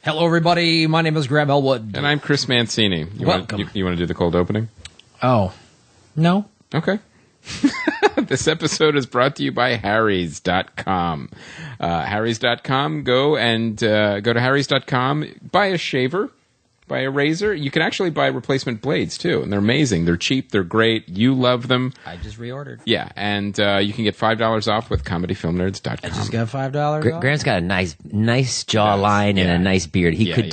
Hello, everybody. My name is Graham Elwood. And I'm Chris Mancini. Welcome. You want to do the cold opening? Oh. No? Okay. This episode is brought to you by Harrys.com. Harrys.com. Go to Harrys.com. Buy a shaver. Buy a razor. You can actually buy replacement blades, too. And they're amazing. They're cheap. They're great. You love them. I just reordered. Yeah. And you can get $5 off with comedyfilmnerds.com. I just got $5 Graham's got a nice jawline and a nice beard. He could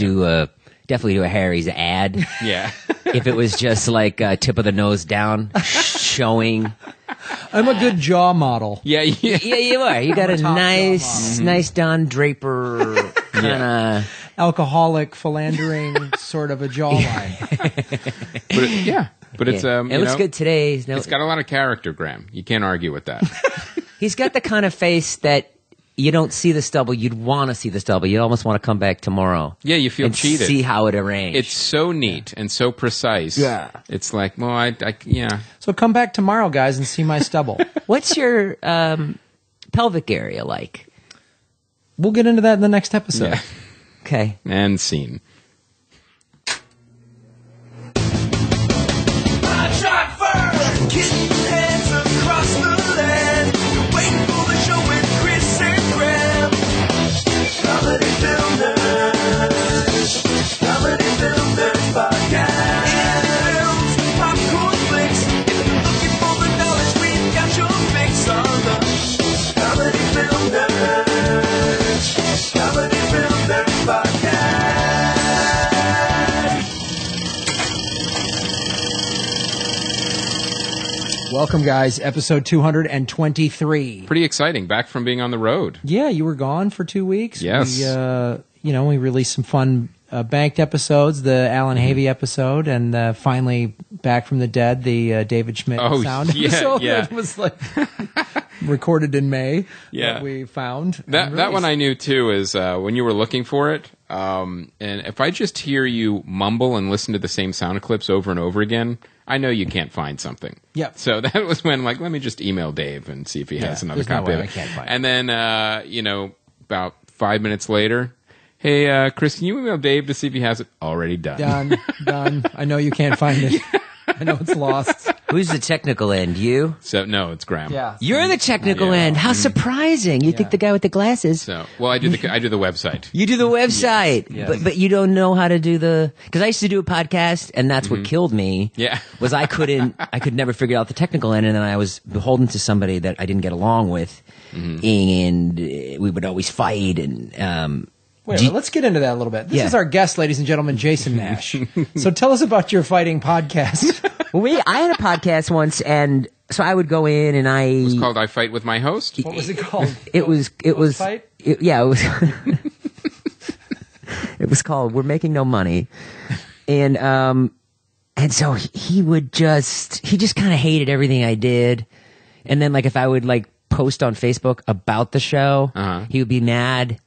definitely do a Harry's ad. Yeah. If it was just like tip of the nose down, showing. I'm a good jaw model. Yeah. Yeah, you are. You got a nice Don Draper kind of alcoholic, philandering sort of a jawline. But it's it looks good today. It's got a lot of character, Graham. You can't argue with that. He's got the kind of face that you don't see the stubble. You'd want to see the stubble. You'd almost want to come back tomorrow. Yeah, you feel and cheated. See how it arranged. It's so neat and so precise. Yeah. It's like, well, yeah. So come back tomorrow, guys, and see my stubble. What's your pelvic area like? We'll get into that in the next episode. Yeah. Okay. And scene. Welcome, guys. Episode 223. Pretty exciting. Back from being on the road. Yeah, you were gone for 2 weeks. Yes. We released some fun banked episodes, the Alan Havey episode, and finally Back from the Dead, the David Schmidt sound episode. Yeah. That was like recorded in May. Yeah. That we found. That one I knew too is when you were looking for it. And if I just hear you mumble and listen to the same sound clips over and over again, I know you can't find something. Yep. So that was when, let me just email Dave and see if he has another copy of it. I can't find it. And then, about 5 minutes later, hey, Chris, can you email Dave to see if he has it? Already done. Done. I know you can't find it. I know it's lost. Who's the technical end? You? So, no, it's Graham. Yeah. You're the technical end. How surprising. You think the guy with the glasses. So, well, I do the website. You do the website. Yes. But you don't know how to do because I used to do a podcast and that's what killed me. Yeah. Was I could never figure out the technical end, and then I was beholden to somebody that I didn't get along with, and we would always fight and, Wait, let's get into that a little bit. This is our guest, ladies and gentlemen, Jason Nash. So tell us about your fighting podcast. Well, I had a podcast once, and so I would go in and It was called I Fight With My Host. What was it called? It was Fight? It was it was called We're Making No Money. And so he just kind of hated everything I did. And then if I would post on Facebook about the show, he would be mad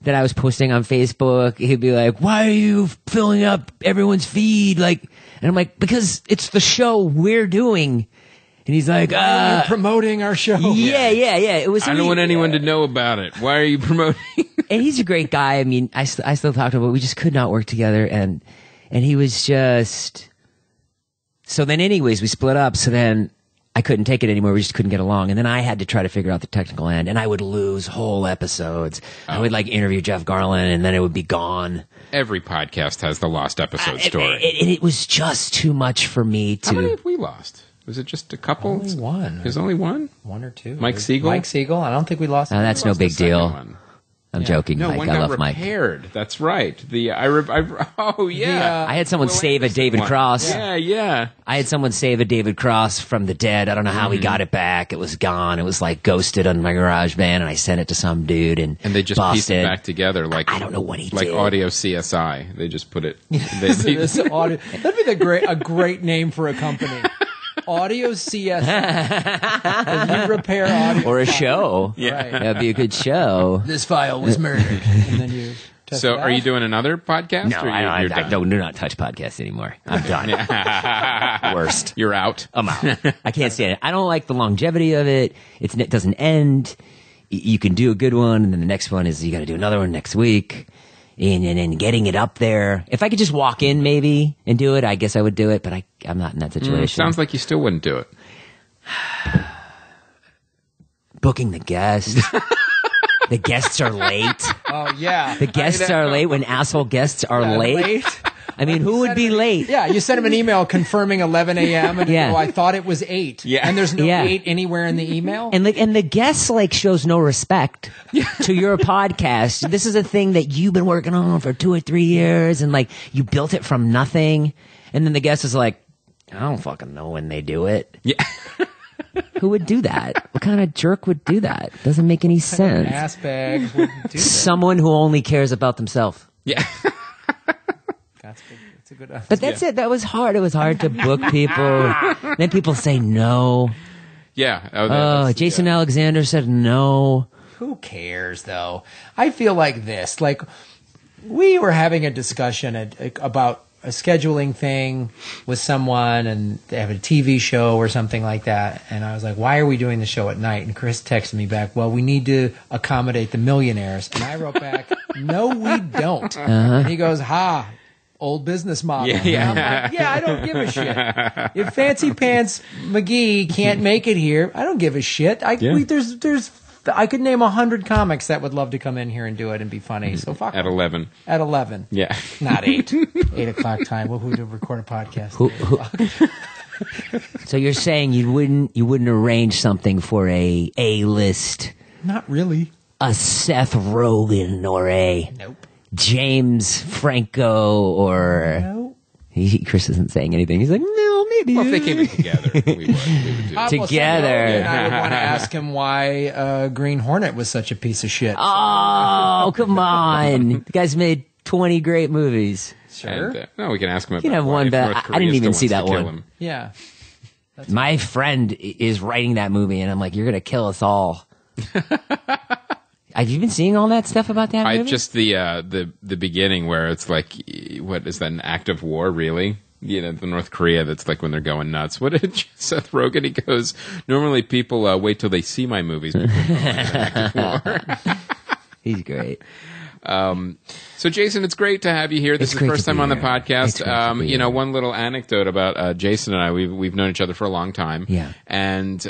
that I was posting on Facebook. He'd be like, "Why are you filling up everyone's feed?" And I'm like, "Because it's the show we're doing." And he's like, Why are you promoting our show? Yeah. It was. I don't want anyone to know about it. Why are you promoting? And he's a great guy. I mean, I still talk to him, but we just could not work together. And he was just. So then, anyways, we split up. So then I couldn't take it anymore. We just couldn't get along. And then I had to try to figure out the technical end, and I would lose whole episodes. I would interview Jeff Garland, and then it would be gone. Every podcast has the lost episode story. And it was just too much for me to. How many have we lost? Was it just a couple? Only one. There's only one? One or two. Mike Siegel? Mike Siegel. I don't think we lost. That's no big deal. I'm joking, No, Mike. one I got love Mike. repaired. That's right. I had someone save a David Cross. Yeah. I had someone save a David Cross from the dead. I don't know how he got it back. It was gone. It was ghosted on my GarageBand, and I sent it to some dude and they just pieced it back together I don't know what he did. Like Audio CSI. They just put it. This audio. That'd be a great name for a company. Audio CS. You repair audio. Or a show. Yeah. Right. That'd be a good show. This file was murdered. And then you test So it are you out. doing another podcast? No, or I done? do not touch podcasts anymore. I'm done. Worst. You're out. I'm out. I can't stand it. I don't like the longevity of it. It doesn't end. You can do a good one, and then the next one is you got to do another one next week. and getting it up there. If I could just walk in maybe and do it, I guess I would do it, but I'm not in that situation. Sounds like you still wouldn't do it. Booking the guests. The guests are late. Oh, yeah. The guests are late when asshole guests are late. I mean, who would be late? Yeah, you send him an email confirming 11 a.m. and Yeah. I thought it was 8. Yeah. And there's no Yeah. 8 anywhere in the email. And the guest shows no respect to your podcast. This is a thing that you've been working on for 2 or 3 years, and you built it from nothing. And then the guest is like, I don't fucking know when they do it. Yeah. Who would do that? What kind of jerk would do that? Doesn't make any sense. Ass bag would do that. Someone who only cares about themselves. Yeah. That's good. It's a good. But that's it. That was hard. It was hard to book people. Then people say no. Yeah. Oh, Jason Alexander said no. Who cares, though? I feel like this. We were having a discussion about a scheduling thing with someone, and they have a TV show or something like that. And I was like, why are we doing the show at night? And Chris texted me back, well, we need to accommodate the millionaires. And I wrote back, no, we don't. And he goes, old business model. Yeah. And I'm like, yeah, I don't give a shit. If Fancy Pants McGee can't make it here, I don't give a shit. I could name 100 comics that would love to come in here and do it and be funny. So fuck At 11. At 11. Yeah. Not 8. 8 o'clock time. What would we record a podcast? So you're saying you wouldn't arrange something for a A-list, Not really. a Seth Rogen or a Nope. James Franco or No. Chris isn't saying anything. He's like, no, maybe. Well, if they came in together, we would do it. Together. And I would want to ask him why Green Hornet was such a piece of shit. Oh, come on. The guy's made 20 great movies. Sure. And, no, we can ask him about can have why one, but North I Korea didn't even still see wants that to kill one. him. Yeah. My friend is writing that movie, and I'm like, you're going to kill us all. Have you been seeing all that stuff about that movie? Just the beginning where it's like, what is that, an act of war, really? The North Korea, that's like when they're going nuts. What did Seth Rogen, he goes, normally people wait till they see my movies before going into an act of war. He's great. So Jason, it's great to have you here. This is the first time on the podcast. One little anecdote about Jason and I. We've known each other for a long time. Yeah. And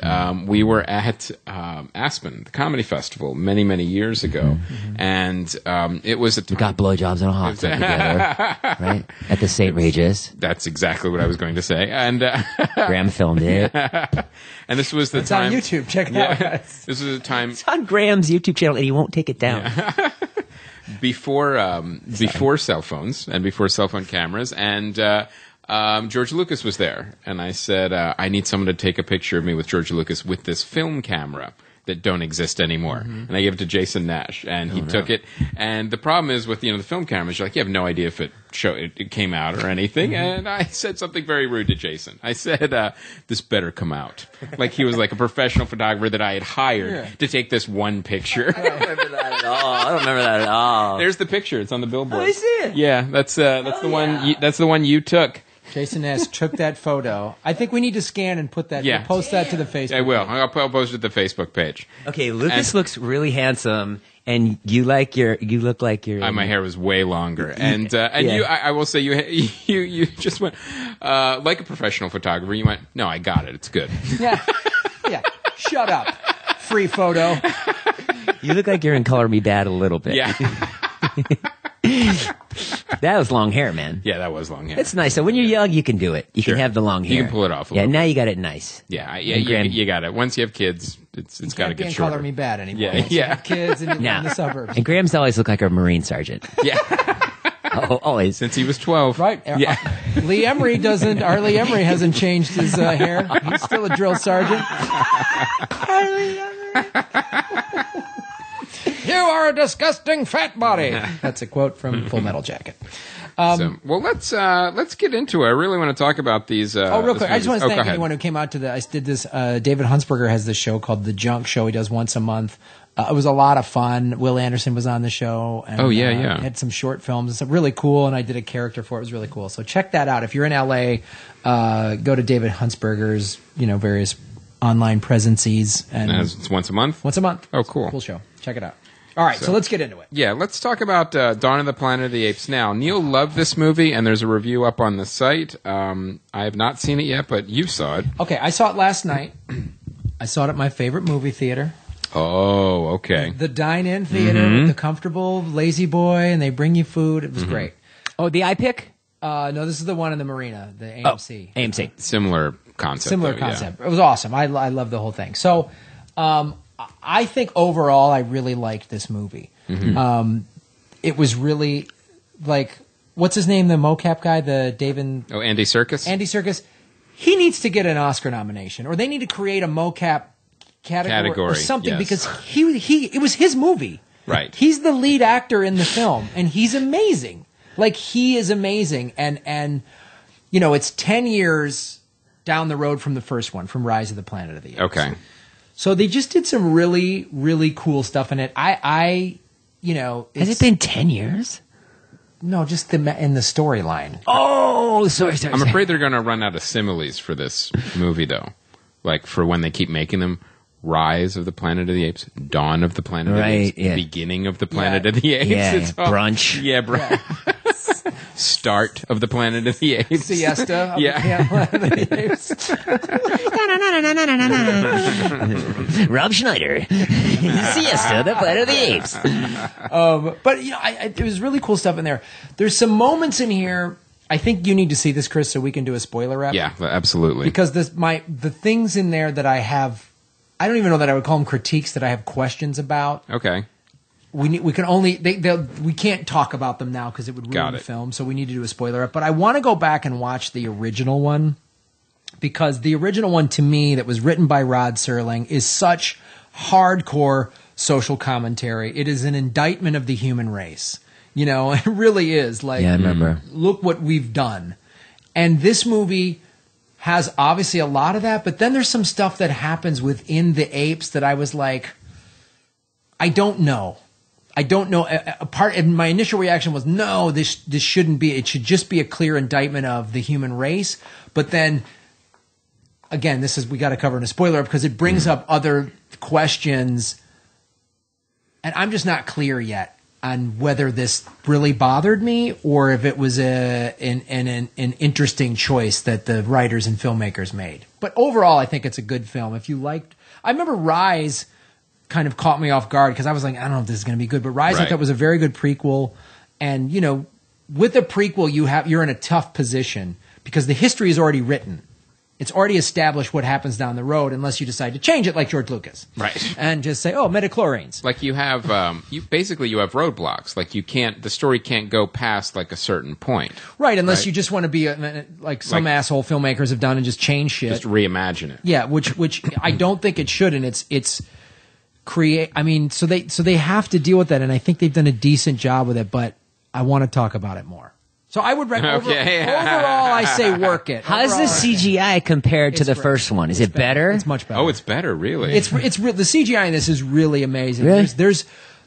we were at Aspen, the comedy festival, many, many years ago. Mm-hmm. And it was We got blowjobs in a hot tub together, right? At the St. Regis. That's exactly what I was going to say. And Graham filmed it. and this was the It's time on YouTube. Check it out, guys. This was a time It's on Graham's YouTube channel, and he won't take it down. before cell phones and before cell phone cameras, and George Lucas was there, and I said, I need someone to take a picture of me with George Lucas with this film camera that don't exist anymore. Mm-hmm. And I gave it to Jason Nash, and he took it. And the problem is with the film cameras, you're like, you have no idea if it came out or anything. Mm-hmm. And I said something very rude to Jason. I said, this better come out. Like he was like a professional photographer that I had hired to take this one picture. I don't remember that at all. There's the picture. It's on the billboard. Oh, I see it. Yeah, that's the one. That's the one you took. Jason Nash took that photo. I think we need to scan and put that. Yeah. Post that to the Facebook. I will. page. I'll post it to the Facebook page. Okay, Lucas looks really handsome, and you look like you're. My hair was way longer, and you. I will say you just went like a professional photographer. You went, no, I got it. It's good. Yeah. Yeah. Shut up. Free photo. You look like you're in Color Me Bad a little bit. Yeah. That was long hair, man. Yeah, that was long hair. It's nice. So when you're young, you can do it. You Sure. can have the long hair. You can pull it off a Yeah, little now you got it nice. Yeah, Graham- you got it. Once you have kids, it's got to Can't get be in shorter. Color Me Bad anymore. Yeah, Once you yeah. have kids in Now. the suburbs. And Graham's always looked like a Marine sergeant. Yeah, Oh, always. since he was 12. Right. Yeah. Lee Emery doesn't. Our Lee Emery hasn't changed his hair. He's still a drill sergeant. Lee Emery. You are a disgusting fat body. That's a quote from Full Metal Jacket. Let's get into it. I really want to talk about these. Real quick, I just want to go thank ahead. anyone who came out to the. I did this. David Huntsberger has this show called The Junk Show. He does once a month. It was a lot of fun. Will Anderson was on the show. And, yeah. Had some short films. It's really cool, and I did a character for it. It was really cool. So check that out. If you're in LA, go to David Huntsberger's various online presences. And It's once a month? once a month. Oh, cool. Cool show. Check it out. All right, so let's get into it. Yeah, let's talk about Dawn of the Planet of the Apes now. Neil loved this movie, and there's a review up on the site. I have not seen it yet, but you saw it. Okay, I saw it last night. I saw it at my favorite movie theater. Oh, okay. The dine-in theater with the comfortable lazy boy, and they bring you food. It was great. Oh, the iPic? No, this is the one in the marina, the AMC. Oh, AMC. Similar concept. Similar though, concept. It was awesome. I love the whole thing. So, I think overall, I really liked this movie. It was really like, what's his name? The mocap guy, the David. Oh, Andy Serkis. Andy Serkis. He needs to get an Oscar nomination, or they need to create a mocap category or something, because it was his movie. Right. He's the lead actor in the film, and he's amazing. Like, he is amazing, and you know, it's 10 years down the road from the first one, from Rise of the Planet of the Apes. Okay. So they just did some really, really cool stuff in it. You know, Has it been 10 years? No, just in the storyline. Oh, sorry. I'm afraid they're going to run out of similes for this movie, though. Like, for when they keep making them. Rise of the Planet of the Apes, Dawn of the Planet of the Apes, Beginning of the Planet of the Apes. Yeah, brunch. Yeah, Start of the Planet of the Apes. Siesta of the Planet of the Apes. Rob Schneider. Siesta, the Planet of the Apes. But, you know, it was really cool stuff in there. There's some moments in here. I think you need to see this, Chris, so we can do a spoiler wrap. Yeah, absolutely. Because the things in there that I have, I don't even know that I would call them critiques, that I have questions about. Okay. We can only we can't talk about them now because it would ruin the film. So we need to do a spoiler up. But I want to go back and watch the original one, because the original one, to me, that was written by Rod Serling, is such hardcore social commentary. It is an indictment of the human race. You know, it really is. Like, yeah, I remember. Look what we've done. And this movie has obviously a lot of that, but then there's some stuff that happens within the apes that I was like, I don't know. My initial reaction was, no, this shouldn't be. It should just be a clear indictment of the human race. But then, again, we got to cover in a spoiler up, because it brings up other questions, and I'm just not clear yet on whether this really bothered me, or if it was an interesting choice that the writers and filmmakers made. But overall, I think it's a good film. If you liked, I remember Rise kind of caught me off guard, because I was like, I don't know if this is going to be good. But Rise, I thought, was a very good prequel. And, you know, with a prequel, you're in a tough position, because the history is already written. It's already established what happens down the road, unless you decide to change it like George Lucas. Right. And just say, oh, metachlorines. Like, you have, you have roadblocks. Like, the story can't go past, like, a certain point. Right, unless you just want to be, like some asshole filmmakers have done, and just change shit. Just reimagine it. Yeah, which I don't think it should, and it's create. I mean, so they have to deal with that, and I think they've done a decent job with it. But I want to talk about it more. So I would recommend. Overall, I say work it. How's the CGI compared to the first one? Is it better? It's much better. Oh, it's better, really. The CGI in this is really amazing. Really?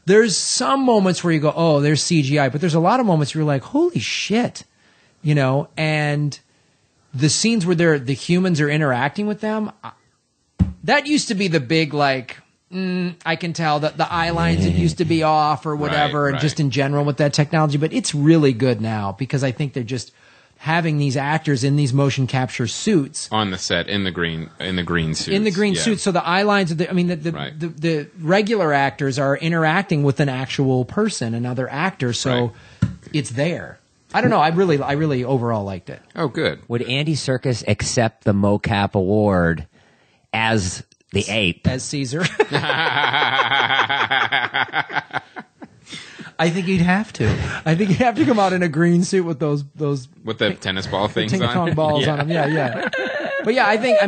There's some moments where you go, oh, there's CGI, but there's a lot of moments where you're like, holy shit, you know. And the scenes where the humans are interacting with them, that used to be the big, like, I can tell that the eye lines it used to be off or whatever, and just in general with that technology. But it's really good now, because I think they're just having these actors in these motion capture suits on the set in the green suits. In the green suits, so the eye lines the regular actors are interacting with an actual person, another actor, so it's there. I don't know. I really overall liked it. Oh, good. Would Andy Serkis accept the mocap award as the ape? As Caesar? I think he'd have to. I think he'd have to come out in a green suit with those with the tennis ball things ping pong balls on him. Yeah. But yeah, I think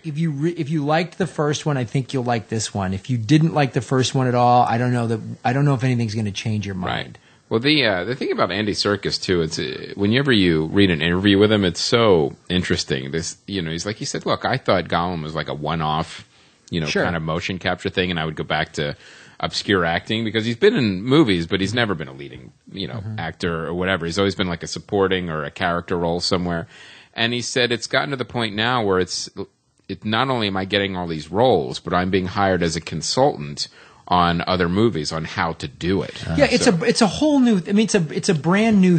if you liked the first one, I think you'll like this one. If you didn't like the first one at all, I don't know if anything's going to change your mind. Right. Well, the thing about Andy Serkis too, it's whenever you read an interview with him, it's so interesting. He's like, he said, look, I thought Gollum was like a one-off, kind of motion capture thing, and I would go back to obscure acting, because he's been in movies, but he's never been a leading, actor or whatever. He's always been like a supporting or a character role somewhere. And he said it's gotten to the point now where it's not only am I getting all these roles, but I'm being hired as a consultant on other movies on how to do it. Yeah, it's a whole new. I mean, it's a brand new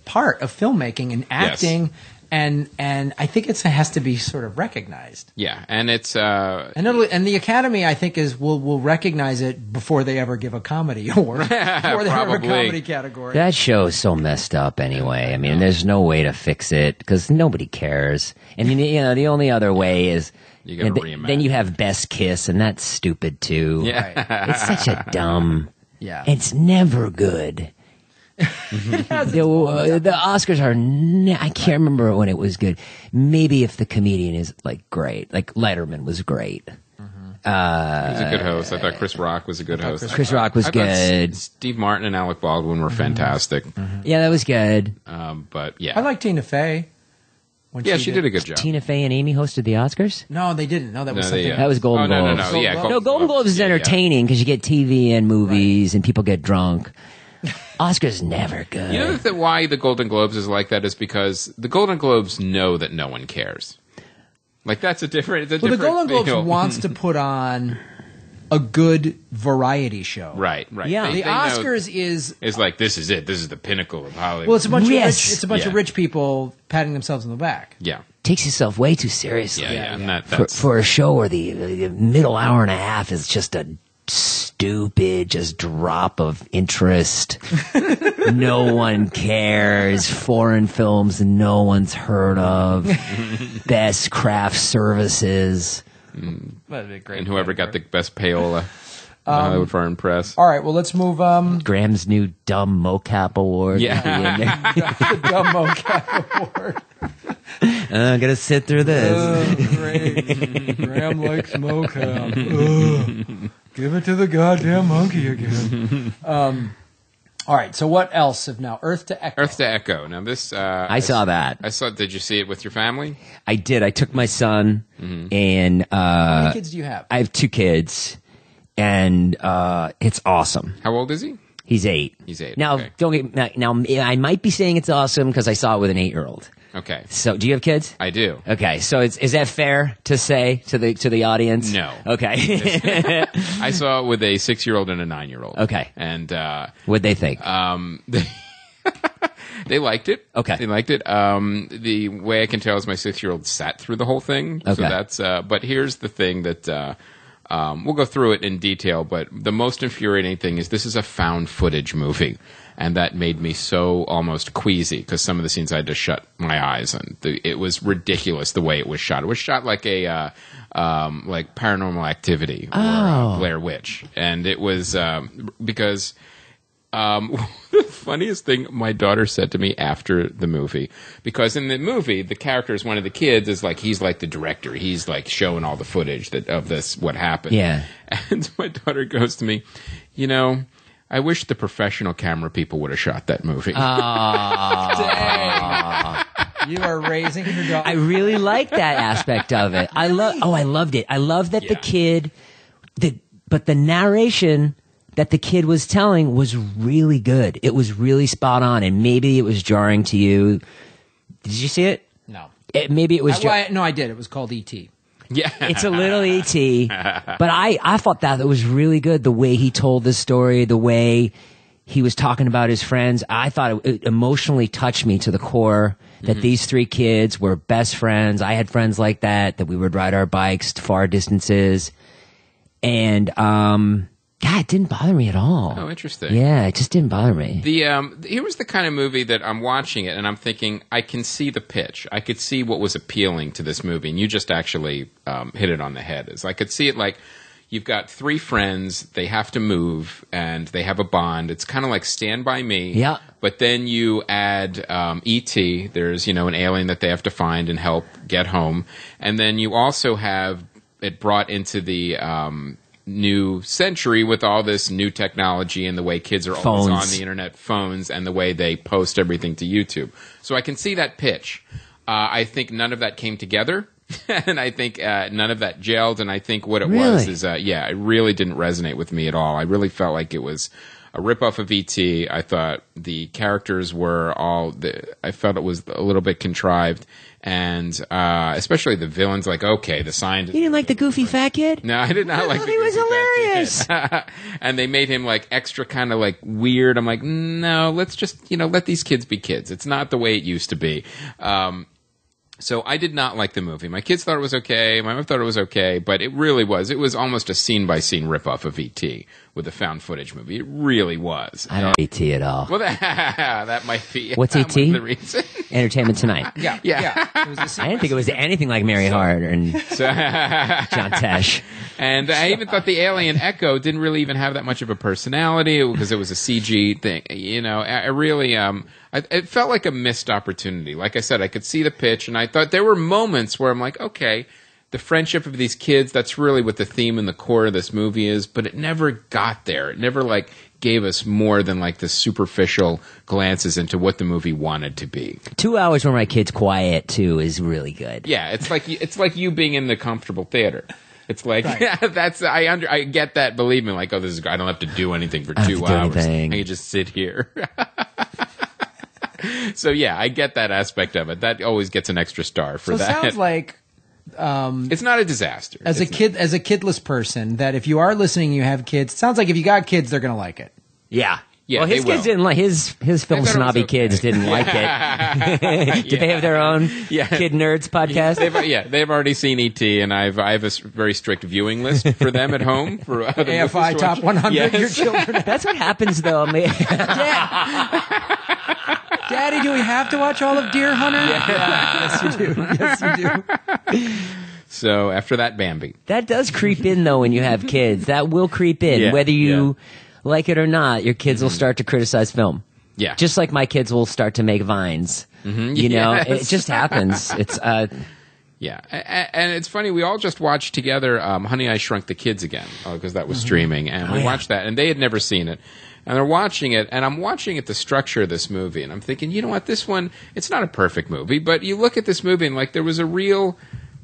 part of filmmaking and acting, and I think it has to be sort of recognized. Yeah, and it's and the Academy, I think, will recognize it before they ever give a comedy award, before they have a comedy category. That show is so messed up anyway. I mean, there's no way to fix it because nobody cares. And the only other way is. You gotta reimagine. Then you have Best Kiss, and that's stupid too. Yeah. It's such a dumb. Yeah. It's never the Oscars are. I can't remember when it was good. Maybe if the comedian is like great, like Letterman was great. He was a good host. I thought Chris Rock was a good host. Chris Rock was good. Steve Martin and Alec Baldwin were fantastic. Yeah, that was good. But yeah, I like Tina Fey. Yeah, she did a good job. Tina Fey and Amy hosted the Oscars? No, they didn't. No, that was something. That was Golden Globes. No, yeah. Golden Globes is entertaining because you get TV and movies and people get drunk. Oscars never good. You know why the Golden Globes is like that is because the Golden Globes know that no one cares. Like that's a different. The Golden Globes wants to put on a good variety show. Right. Yeah. The Oscars is like this is it. This is the pinnacle of Hollywood. Well, it's a bunch of rich people patting themselves on the back. Yeah. Takes yourself way too seriously. Yeah. And for a show where the middle hour and a half is just a stupid just drop of interest. No one cares. Foreign films no one's heard of. Best craft services. That'd be great. And whoever got the best payola, Hollywood Foreign Press. All right, well, let's move. Graham's new dumb mocap award. Yeah, the dumb mocap award. I'm gonna sit through this. Oh, great. Graham likes mocap. Give it to the goddamn monkey again. All right, so what else of now? Earth to Echo. Earth to Echo. Now this, I saw that. Did you see it with your family? I did. I took my son, and how many kids do you have? I have 2 kids, and it's awesome. How old is he? He's 8. He's 8. Now, okay. now I might be saying it's awesome because I saw it with an 8-year-old. Okay. So, do you have kids? I do. Okay. So, is that fair to say to the audience? No. Okay. I saw it with a 6-year-old and a 9-year-old. Okay. And what'd they think? They liked it. Okay. They liked it. The way I can tell is my 6-year-old sat through the whole thing. Okay. So that's. But here's the thing that we'll go through it in detail. But the most infuriating thing is this is a found footage movie. And that made me so almost queasy because some of the scenes I had to shut my eyes on. It was ridiculous the way it was shot. It was shot like a like Paranormal Activity or Blair Witch, and it was because the funniest thing my daughter said to me after the movie, because in the movie the character is one of the kids is like he's like the director, he's like showing all the footage of this what happened. Yeah, and my daughter goes to me, you know. I wish the professional camera people would have shot that movie. Dang. You are raising your daughter. I really like that aspect of it. I loved it. I love that the kid, but the narration that the kid was telling was really good. It was really spot on, and maybe it was jarring to you. Did you see it? No. Maybe it was. No, I did. It was called E.T. Yeah, it's a little E.T., but I thought that it was really good. The way he told the story, the way he was talking about his friends, I thought it emotionally touched me to the core. That these 3 kids were best friends. I had friends like that we would ride our bikes to far distances, and yeah, it didn't bother me at all. Oh, interesting. Yeah, it just didn't bother me. Here was the kind of movie that I'm watching it and I'm thinking, I can see the pitch. I could see what was appealing to this movie, and you just actually hit it on the head. I could see it like you've got 3 friends, they have to move, and they have a bond. It's kind of like Stand By Me. Yeah. But then you add E.T., there's, an alien that they have to find and help get home. And then you also have it brought into the new century with all this new technology and the way kids are always on the internet, phones, and the way they post everything to YouTube. So I can see that pitch. I think none of that came together, and I think none of that gelled, and I think what it was is, it really didn't resonate with me at all. I really felt like it was a ripoff of E.T. I thought the characters were I felt it was a little bit contrived. And especially the villains, like, okay, the scientist. You didn't like the goofy fat kid? No, I did not like the he was goofy fat hilarious. kid. And they made him like extra kind of like weird. I'm like, no, let's just, let these kids be kids. It's not the way it used to be. So I did not like the movie. My kids thought it was okay. My mom thought it was okay, but it really was. It was almost a scene-by-scene ripoff of E.T. with a found footage movie. It really was. I don't E.T. at all. Well, that might be. What's E.T.? The reason. Entertainment Tonight. Yeah. I didn't think it was anything like Mary Hart and John Tesh. And I even thought the alien Echo didn't really even have that much of a personality because it was a CG thing. I really, it felt like a missed opportunity. Like I said, I could see the pitch, and I thought there were moments where I'm like, okay, the friendship of these kids, that's really what the theme and the core of this movie is, but it never got there. It never, gave us more than, the superficial glances into what the movie wanted to be. 2 hours where my kid's quiet, too, is really good. Yeah, it's like you being in the comfortable theater. It's like, right. I get that, believe me, I don't have to do anything for 2 hours. I can just sit here. So yeah, I get that aspect of it. That always gets an extra star for that. So it sounds like it's not a disaster. As a kidless person, that if you are listening and you have kids, it sounds like if you got kids, they're going to like it. Yeah. Yeah, well, his kids didn't like his film snobby kids didn't like it. Did they have their own kid nerds podcast? They've already seen E.T. and I have a very strict viewing list for them at home for AFI Top 100. Yes. Your children. That's what happens though. Daddy, do we have to watch all of Deer Hunter? Yes, you do. Yes, you do. So after that, Bambi. That does creep in though when you have kids. That will creep in whether you. Like it or not, your kids will start to criticize film. Yeah. Just like my kids will start to make vines. Mm-hmm. It just happens. It's Yeah. And it's funny, we all just watched together Honey, I Shrunk the Kids again, because that was streaming, and we watched that, and they had never seen it. And they're watching it, and I'm watching the structure of this movie, and I'm thinking, you know what, this one, it's not a perfect movie, but you look at this movie, and there was a real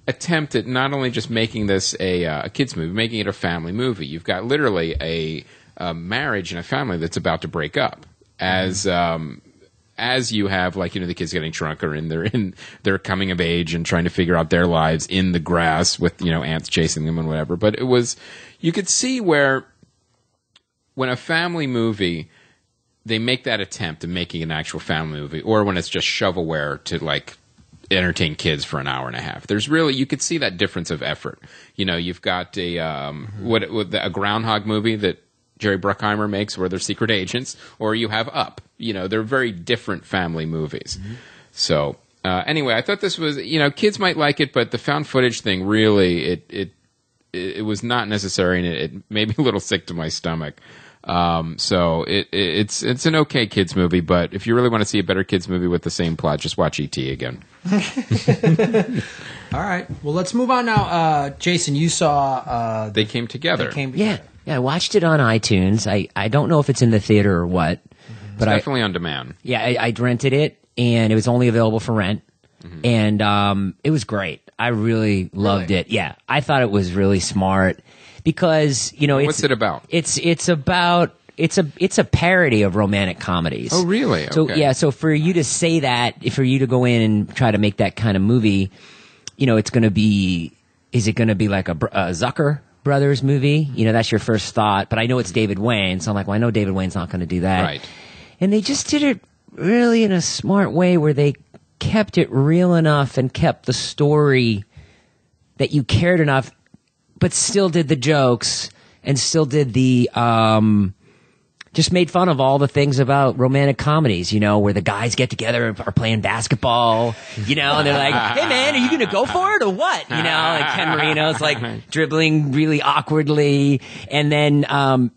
attempt at not only just making this a kids movie, making it a family movie. You've got literally a marriage and a family that's about to break up as you have the kids getting drunk or they're in their coming of age and trying to figure out their lives in the grass with ants chasing them and whatever. But you could see where when a family movie, they make that attempt at making an actual family movie, or when it's just shovelware to entertain kids for an hour and a half. There's really, you could see that difference of effort. You've got a Groundhog movie that Jerry Bruckheimer makes where they're secret agents, or you have Up. They're very different family movies. Mm-hmm. So anyway, I thought this was, kids might like it, but the found footage thing really, it was not necessary, and it made me a little sick to my stomach. So it's an okay kids movie, but if you really want to see a better kids movie with the same plot, just watch E.T. again. All right. Well, let's move on now. Jason, you saw They Came Together. Yeah, I watched it on iTunes. I don't know if it's in the theater or what. But it's definitely on demand. Yeah, I rented it, and it was only available for rent. Mm-hmm. And it was great. I really loved it. Yeah, I thought it was really smart because, what's it about? It's about it's a parody of romantic comedies. Oh, really? Okay. So for you to say that, for you to go in and try to make that kind of movie, it's going to be, is it going to be like a Zucker Brothers movie? That's your first thought, but I know it's David Wayne, so I'm like, well, I know David Wayne's not going to do that. Right. And they just did it really in a smart way where they kept it real enough and kept the story that you cared enough, but still did the jokes and still did the just made fun of all the things about romantic comedies, where the guys get together and are playing basketball, and they're like, hey man, are you going to go for it or what? Ken Marino's dribbling really awkwardly. And then,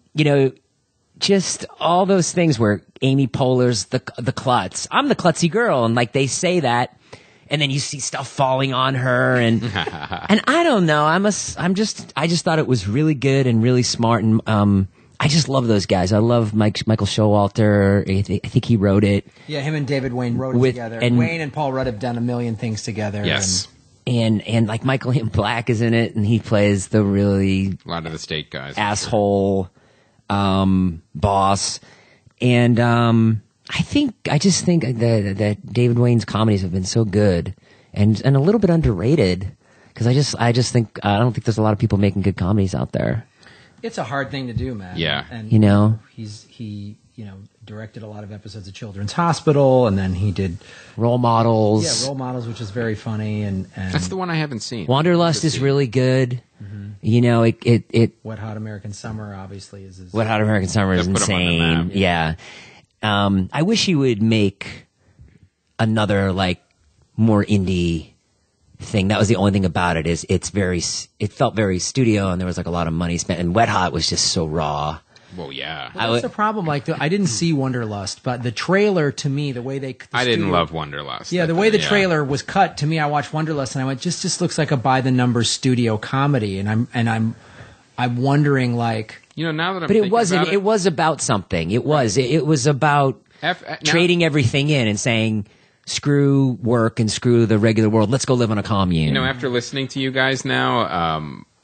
just all those things where Amy Poehler's the klutz. I'm the klutzy girl. And they say that. And then you see stuff falling on her, and I don't know. I just thought it was really good and really smart, and I just love those guys. I love Michael Showalter. I think he wrote it. Yeah, him and David Wayne wrote it together. And Wayne and Paul Rudd have done a million things together. Yes. And Michael Ian Black is in it, and he plays the really a lot of the state guys asshole boss. And I just think that David Wayne's comedies have been so good and a little bit underrated, because I just think I don't think there's a lot of people making good comedies out there. It's a hard thing to do, man. Yeah. And he directed a lot of episodes of Children's Hospital, and then he did Role Models. Yeah, Role Models, which is very funny, and That's the one I haven't seen. Wanderlust is really good. You know, it Wet Hot American Summer obviously is Wet Hot American Summer is Put 'em on the insane. map. Yeah. I wish he would make another like more indie thing. That was the only thing about it, is it felt very studio, and there was like a lot of money spent, and Wet Hot was just so raw. Well, yeah. Well, that's the problem. Like, I didn't see Wanderlust, but the trailer to me, the way I didn't love Wanderlust. Yeah, the way the trailer was cut to me, I watched Wanderlust and I went, just looks like a by the numbers studio comedy, and I'm wondering, like, Now that I'm But thinking it wasn't. about It was about something. It was. It was about trading everything in and saying, screw work and screw the regular world. Let's go live on a commune. After listening to you guys now,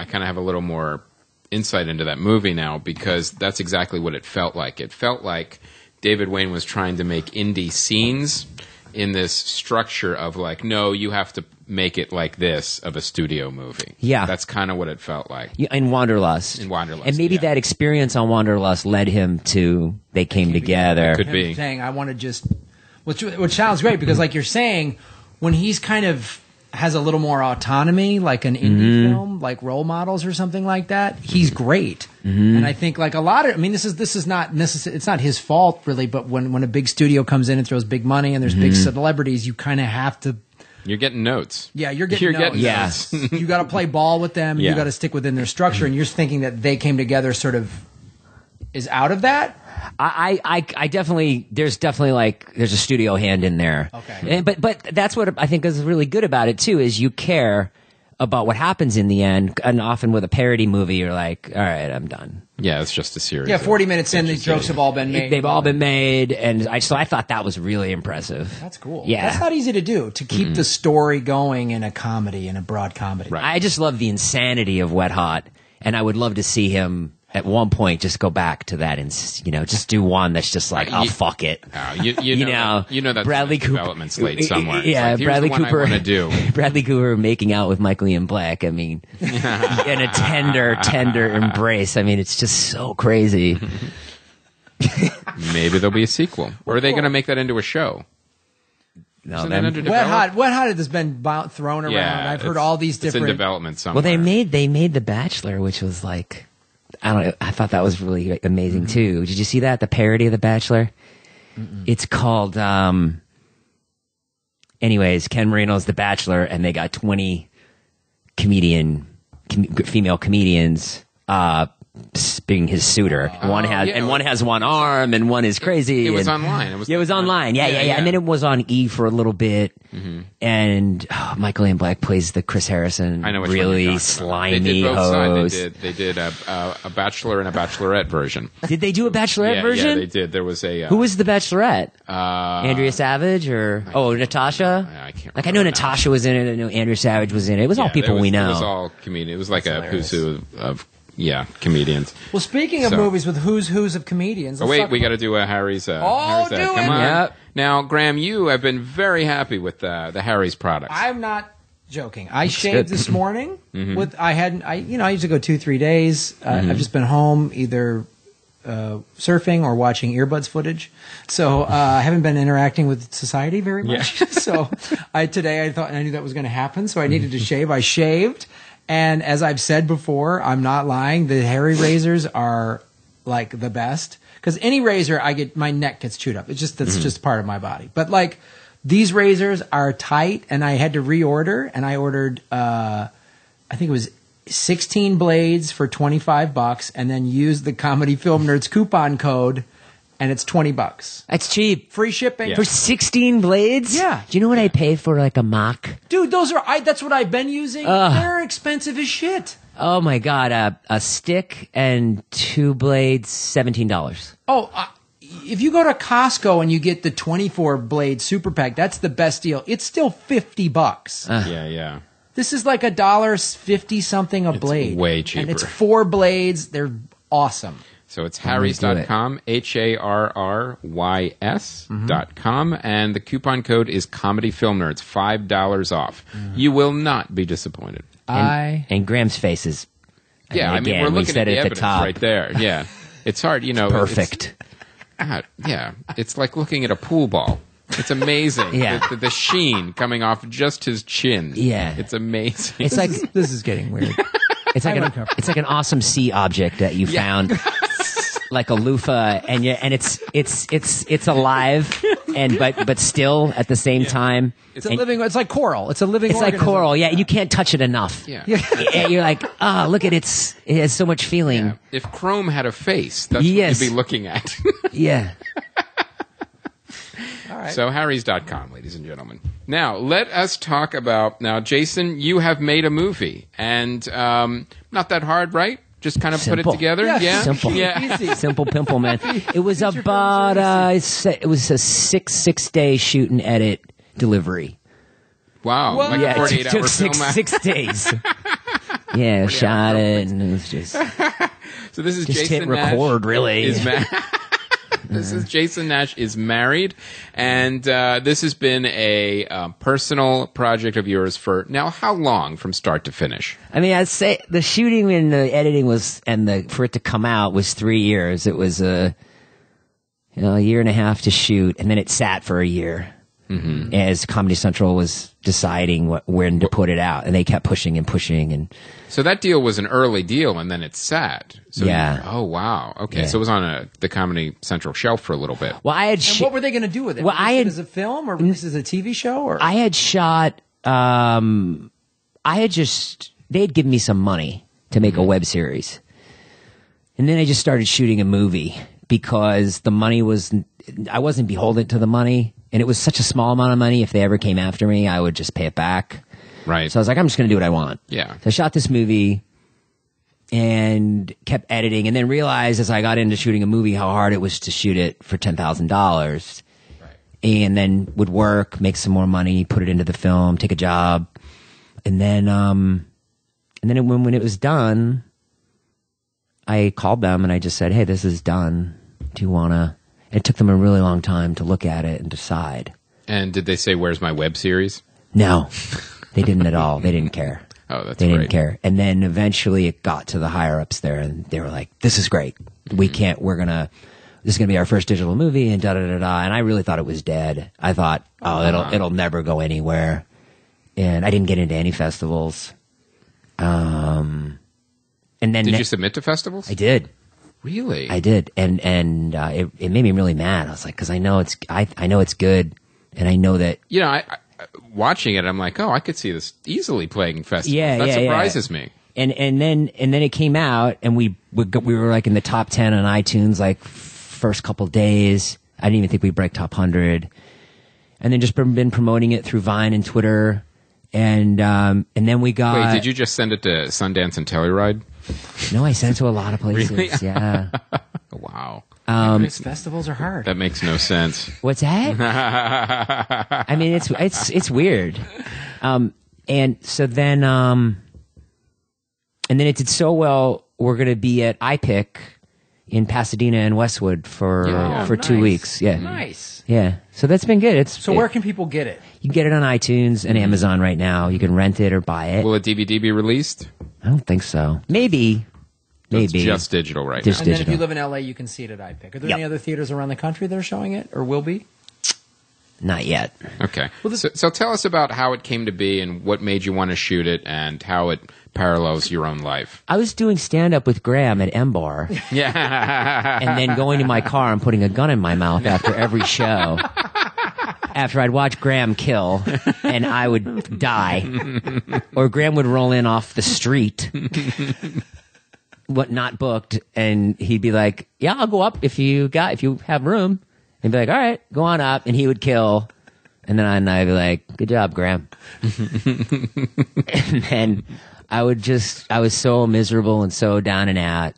I kind of have a little more insight into that movie now, because that's exactly what it felt like. It felt like David Wayne was trying to make indie scenes in this structure of like, no, you have to make it like this of a studio movie. Yeah. That's kind of what it felt like. In Wanderlust. And maybe that experience on Wanderlust led him to They Came Together. It could be. Saying, I want to just... Which sounds great, because like you're saying, when he's kind of has a little more autonomy, like an indie film, like Role Models or something like that, he's great. And I think like a lot of... I mean, this is not necessarily... It's not his fault, really, but when a big studio comes in and throws big money and there's big celebrities, you kind of have to... You're getting notes. Yeah, you're getting notes. Notes. You got to play ball with them. You got to stick within their structure. And you're thinking that They Came Together sort of is out of that? I definitely, there's a studio hand in there. Okay. But that's what I think is really good about it too, is you care about what happens in the end. And often with a parody movie, you're like, all right, I'm done. Yeah, it's just a series. Yeah, 40 minutes in, these jokes have all been made. They've all been made, and so I thought that was really impressive. That's cool. Yeah. That's not easy to do, to keep the story going in a comedy, in a broad comedy. Right. I just love the insanity of Wet Hot, and I would love to see him at one point just go back to that and just do one that's just like, oh, fuck it. You know that Bradley Cooper development slate somewhere. Yeah, like, Bradley Cooper. I want to do. Bradley Cooper making out with Michael Ian Black. I mean, in a tender embrace. I mean, it's just so crazy. Maybe there'll be a sequel, or are they going to make that into a show? No, Wet Hot has been thrown around. Yeah, I've heard all these different. It's in development somewhere. Well, they made The Bachelor, which was like, I don't know. I thought that was really amazing too. Did you see that? The parody of The Bachelor? It's called, anyways, Ken Marino's The Bachelor, and they got 20 female comedians, being his suiter. One has one arm, and one is crazy. It was online. It was online. Yeah. And then it was on E for a little bit. And Michael Ian Black plays the Chris Harrison, I know which really slimy host. They did a Bachelor and a Bachelorette version. Did they do a Bachelorette version? Yeah, they did. There was a... Who was the Bachelorette? Andrea Savage or Natasha? I can't I know Natasha was in it. I know Andrea Savage was in it. It was all people we know. It was all comedians. It was like a who's who of comedians. Well, speaking of movies with who's of comedians. We got to do a Harry's. Do Come it. on. Yep. Now, Graham, you have been very happy with the Harry's products. I'm not joking. I shaved this morning. I usually go 2-3 days. I've just been home either surfing or watching earbuds footage. So I haven't been interacting with society very much. So today I knew that was going to happen. So I needed to shave. I shaved. And as I've said before, I'm not lying. The Harry razors are like the best, because any razor my neck gets chewed up. That's just part of my body. But like these razors are tight, and I had to reorder, and I ordered I think it was 16 blades for $25, and then used the Comedy Film Nerds coupon code, and it's $20. That's cheap. Free shipping. For 16 blades? Yeah. Do you know what I pay for like a mock? Dude, that's what I've been using. They're expensive as shit. Oh my God. A stick and 2 blades, $17. Oh, if you go to Costco and you get the 24 blade super pack, that's the best deal. It's still $50. Yeah. This is like $1.50 something a blade. Way cheaper. And it's 4 blades. They're awesome. So it's I'm gonna do it. harrys.com, HARRYS.com, and the coupon code is Comedy Film Nerds, $5 off. You will not be disappointed. And Graham's face is. Yeah, I mean, again, we're we looking said at the it at the evidence top. right there. Yeah. It's hard, you know. Perfect. Yeah. It's like looking at a pool ball. It's amazing. Yeah. The sheen coming off just his chin. Yeah. It's amazing. It's like This is getting weird. it's like an awesome sea object that you found, like a loofah, and it's alive, and but still at the same time. It's It's like coral. It's a living. It's like organism. coral. Yeah, you can't touch it enough. Yeah. And you're like, look at it has so much feeling. Yeah. If Chrome had a face, that's Yes. what you'd be looking at. Yeah. All right. So harrys.com, ladies and gentlemen. Now, let us talk about, Jason, you have made a movie, and not that hard, right? Just kind of put Simple. it together? Yeah. Yeah. Simple. Yeah. Easy. Simple pimple, man. It was Feature about films are it was a six day shoot and edit delivery. Wow. What? Like Yeah, a 48-hour took film. six days. Yeah, shot it, and it was just So this is hit Jason Nash. record, really. This is Jason Nash is married, and this has been a personal project of yours for now. How long from start to finish? I mean, I'd say the shooting and the editing for it to come out was 3 years. It was a year and a half to shoot, and then it sat for a year as Comedy Central was deciding when to put it out, and they kept pushing and pushing. And So that deal was an early deal, and then it sat. So Yeah. oh wow. Okay. Yeah. So it was on the Comedy Central shelf for a little bit. well, I had And what were they going to do with it? Well, Release it as a film or this is a TV show? Or I had shot. They had given me some money to make a web series, and then I just started shooting a movie because the money was. I wasn't beholden to the money, and it was such a small amount of money. If they ever came after me, I would just pay it back. Right. So I was like, I'm just going to do what I want. Yeah. So I shot this movie and kept editing, and then realized as I got into shooting a movie how hard it was to shoot it for $10,000. And then would work, make some more money, put it into the film, take a job, and then when it was done, I called them and I just said, "Hey, this is done. Do you wanna?" It took them a really long time to look at it and decide. And did they say, "Where's my web series"? No, they didn't at all. They didn't care. Oh, that's They great. didn't care. And then eventually it got to the higher ups there, and they were like, "This is great. We can't. This is gonna be our first digital movie," and da da da da. And I really thought it was dead. I thought, it'll never go anywhere. And I didn't get into any festivals. And then Did you submit to festivals? I did. Really? I did, and it made me really mad. I was like, because I know it's good, and I know that. You know, I watching it, I'm like, oh, I could see this easily playing in festivals. Yeah, that yeah, surprises me. And then it came out, and we were like in the top 10 on iTunes like first couple days. I didn't even think we'd break top 100, and then just been promoting it through Vine and Twitter, and then we got. Wait, did you just send it to Sundance and Telluride? No, I sent it to a lot of places. Really? Yeah. Wow. these festivals are hard. That makes no sense. What's that? I mean, it's weird. And so then, and then it did so well. We're going to be at iPic in Pasadena and Westwood for Oh, 2 nice. weeks. Yeah. Nice. Yeah. So that's been good. So where can people get it? You can get it on iTunes and Amazon right now. You can rent it or buy it. Will a DVD be released? I don't think so. Maybe. It's just digital right Just now. And then if digital. you live in LA, you can see it at iPic. Are there Yep. any other theaters around the country that are showing it or will be? Not yet. Okay. So tell us about how it came to be and what made you want to shoot it and how it parallels your own life. I was doing stand-up with Graham at M Bar. Yeah. And then going to my car and putting a gun in my mouth after every show. After I'd watch Graham kill, and I would die. Or Graham would roll in off the street, not booked, and he'd be like, "Yeah, I'll go up if you have room." And be like, "All right, go on up," and he would kill. And then I'd be like, "Good job, Graham." And then I was so miserable and so down and out.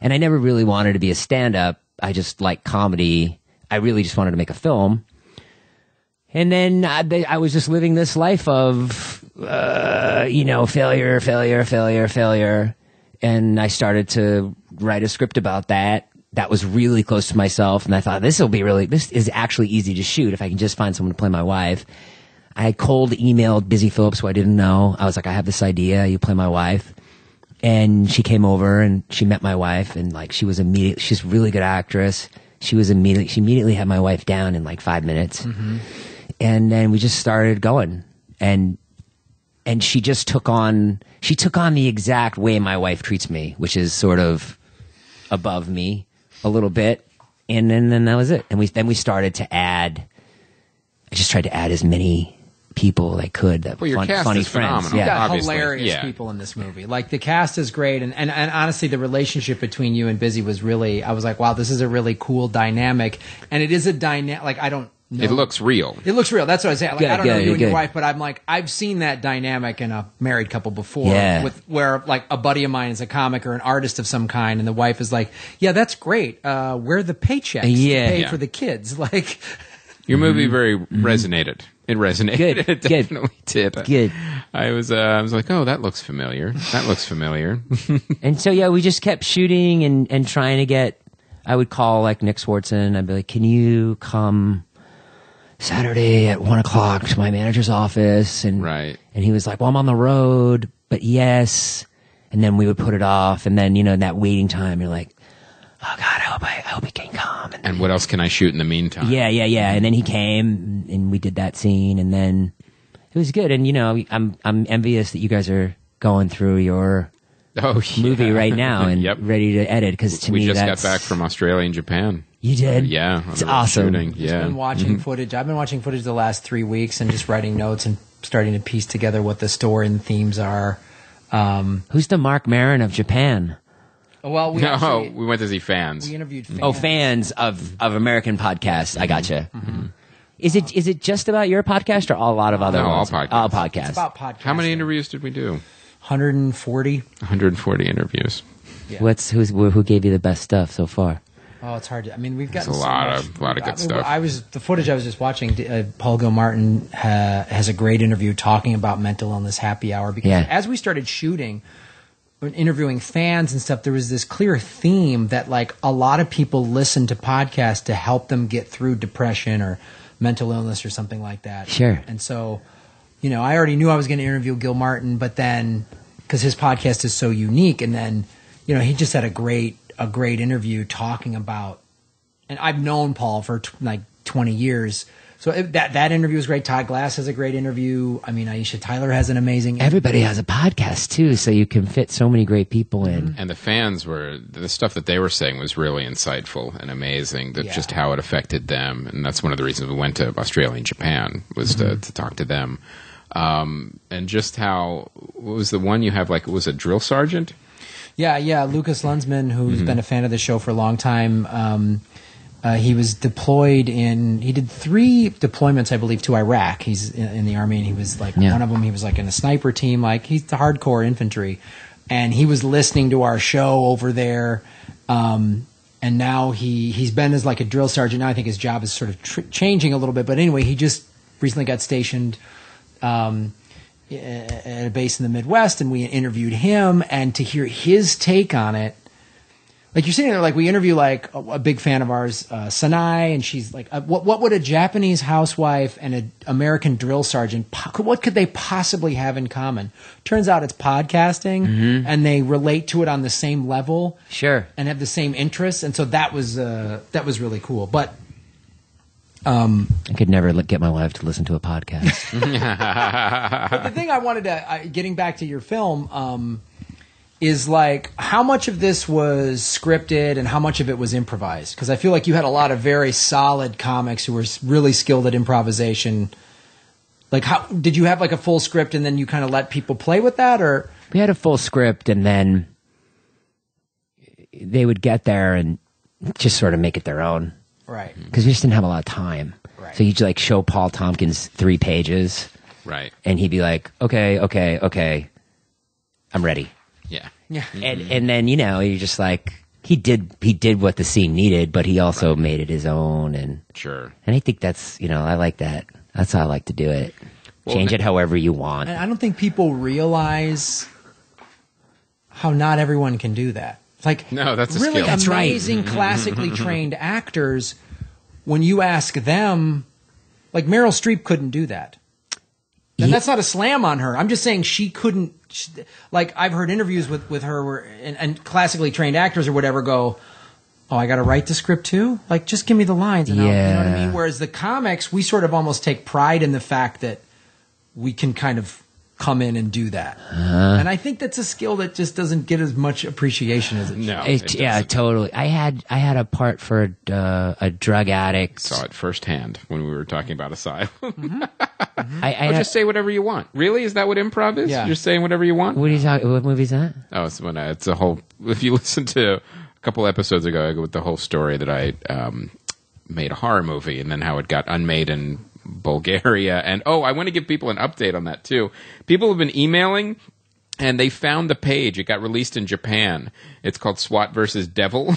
And I never really wanted to be a stand-up. I just like comedy. I really just wanted to make a film. And then I was just living this life of, failure. And I started to write a script about that. That was really close to myself. And I thought, this is actually easy to shoot if I can just find someone to play my wife. I cold emailed Busy Phillips, who I didn't know. I was like, I have this idea. You play my wife. And she came over and she met my wife, and like she's a really good actress. She immediately had my wife down in like 5 minutes. Mm-hmm. And then we just started going. And she just took on the exact way my wife treats me, which is sort of above me a little bit. And then that was it. And we started to add, I just tried to add as many people that could, that your cast funny is friends. phenomenal. You got Obviously, hilarious people in this movie. Like, the cast is great, and honestly, the relationship between you and Busy was really, I was like, wow, this is a really cool dynamic. And it is a dynamic, like, I don't know. It looks real. It looks real. That's what I was saying. Like, Good, I don't know good, you and your good. wife, but I'm like, I've seen that dynamic in a married couple before, Yeah. where like a buddy of mine is a comic or an artist of some kind, and the wife is like, yeah, that's great. Where are the paychecks to pay Yeah. for the kids? Like, Your movie very resonated. It resonated. Good, It definitely did. Good. I was like, oh, that looks familiar. That looks familiar. And so, yeah, we just kept shooting and trying to get, I would call like Nick Swartzen. I'd be like, can you come Saturday at 1:00 to my manager's office? And, Right. and he was like, well, I'm on the road, but yes. And then we would put it off. And then, in that waiting time, you're like, oh God, I hope he can come. And what else can I shoot in the meantime? Yeah. And then he came and we did that scene, and then it was good. And, I'm envious that you guys are going through your movie right now and Yep. ready to edit, because to we me just that's... got back from Australia and Japan. You did? Yeah. It's we were awesome. Shooting. Yeah. been watching footage. I've been watching footage the last 3 weeks and just writing notes and starting to piece together what the story and themes are. Who's the Mark Maron of Japan? Well, we went to see fans. we interviewed fans. Oh, fans of American podcasts. I gotcha. Mm-hmm. Is it just about your podcast or a lot of other No, all ones? podcasts. All podcasts. It's about podcasts. How many interviews did we do? 140. 140 interviews. Yeah. Who gave you the best stuff so far? Oh, it's hard to. I mean, we've got There's a lot of good stuff. The footage I was just watching. Paul Gilmartin has a great interview talking about mental illness happy hour, because as we started shooting, when interviewing fans and stuff, there was this clear theme that like a lot of people listen to podcasts to help them get through depression or mental illness or something like that. Sure. And so, I already knew I was going to interview Gilmartin, but then because his podcast is so unique, and then he just had a great interview talking about, and I've known Paul for like 20 years. So that interview was great. Todd Glass has a great interview. I mean, Aisha Tyler has an amazing. Everybody has a podcast too, so you can fit so many great people in. And the fans the stuff that they were saying was really insightful and amazing, just how it affected them. And that's one of the reasons we went to Australia and Japan, was to talk to them. And just how, what was the one you have, like, it was a drill sergeant? Yeah. Lucas Lunsman, who's been a fan of the show for a long time. He was deployed he did 3 deployments, I believe, to Iraq. He's in the Army, and he was like, one of them, he was like in a sniper team, like he's the hardcore infantry. And he was listening to our show over there. And now he's been as like a drill sergeant. Now I think his job is sort of changing a little bit. But anyway, he just recently got stationed at a base in the Midwest, and we interviewed him, and to hear his take on it. Like, you're sitting there, like, we interview, like, a big fan of ours, Sanai, and she's like, what would a Japanese housewife and an American drill sergeant, what could they possibly have in common? Turns out it's podcasting, and they relate to it on the same level. Sure. And have the same interests, and so that was really cool. But I could never get my wife to listen to a podcast. but the thing I wanted to, getting back to your film, is like, how much of this was scripted and how much of it was improvised? Because I feel like you had a lot of very solid comics who were really skilled at improvisation. Like, how did you have like a full script and then you kind of let people play with that, or? We had a full script, and then they would get there and just sort of make it their own. Right. Because we just didn't have a lot of time. Right. So you'd like show Paul Tompkins 3 pages. Right. And he'd be like, okay, I'm ready. Yeah. Yeah. And then, you're just like, he did what the scene needed, but he also made it his own. And Sure. I think that's, I like that. That's how I like to do it. Well, Change it however you want. And I don't think people realize how not everyone can do that. Like, No, that's a really skill. That's right. amazing classically trained actors. When you ask them, like Meryl Streep couldn't do that. And that's not a slam on her. I'm just saying she couldn't. Like, I've heard interviews with her where, and classically trained actors or whatever go, oh, I got to write the script too? Like, just give me the lines. And you know what I mean? Whereas the comics, we sort of almost take pride in the fact that we can kind of come in and do that. And I think that's a skill that just doesn't get as much appreciation as it should. No, Yeah, totally. I had a part for a drug addict. Saw it firsthand when we were talking about Asylum. I Just say whatever you want. Really? Is that what improv is? Yeah. You're saying whatever you want? What are you talking? What movie is that? Oh, it's a whole. If you listen to a couple episodes ago, I go with the whole story that I made a horror movie and then how it got unmade in Bulgaria. And I want to give people an update on that too. People have been emailing, and they found the page. It got released in Japan. It's called SWAT versus Devil.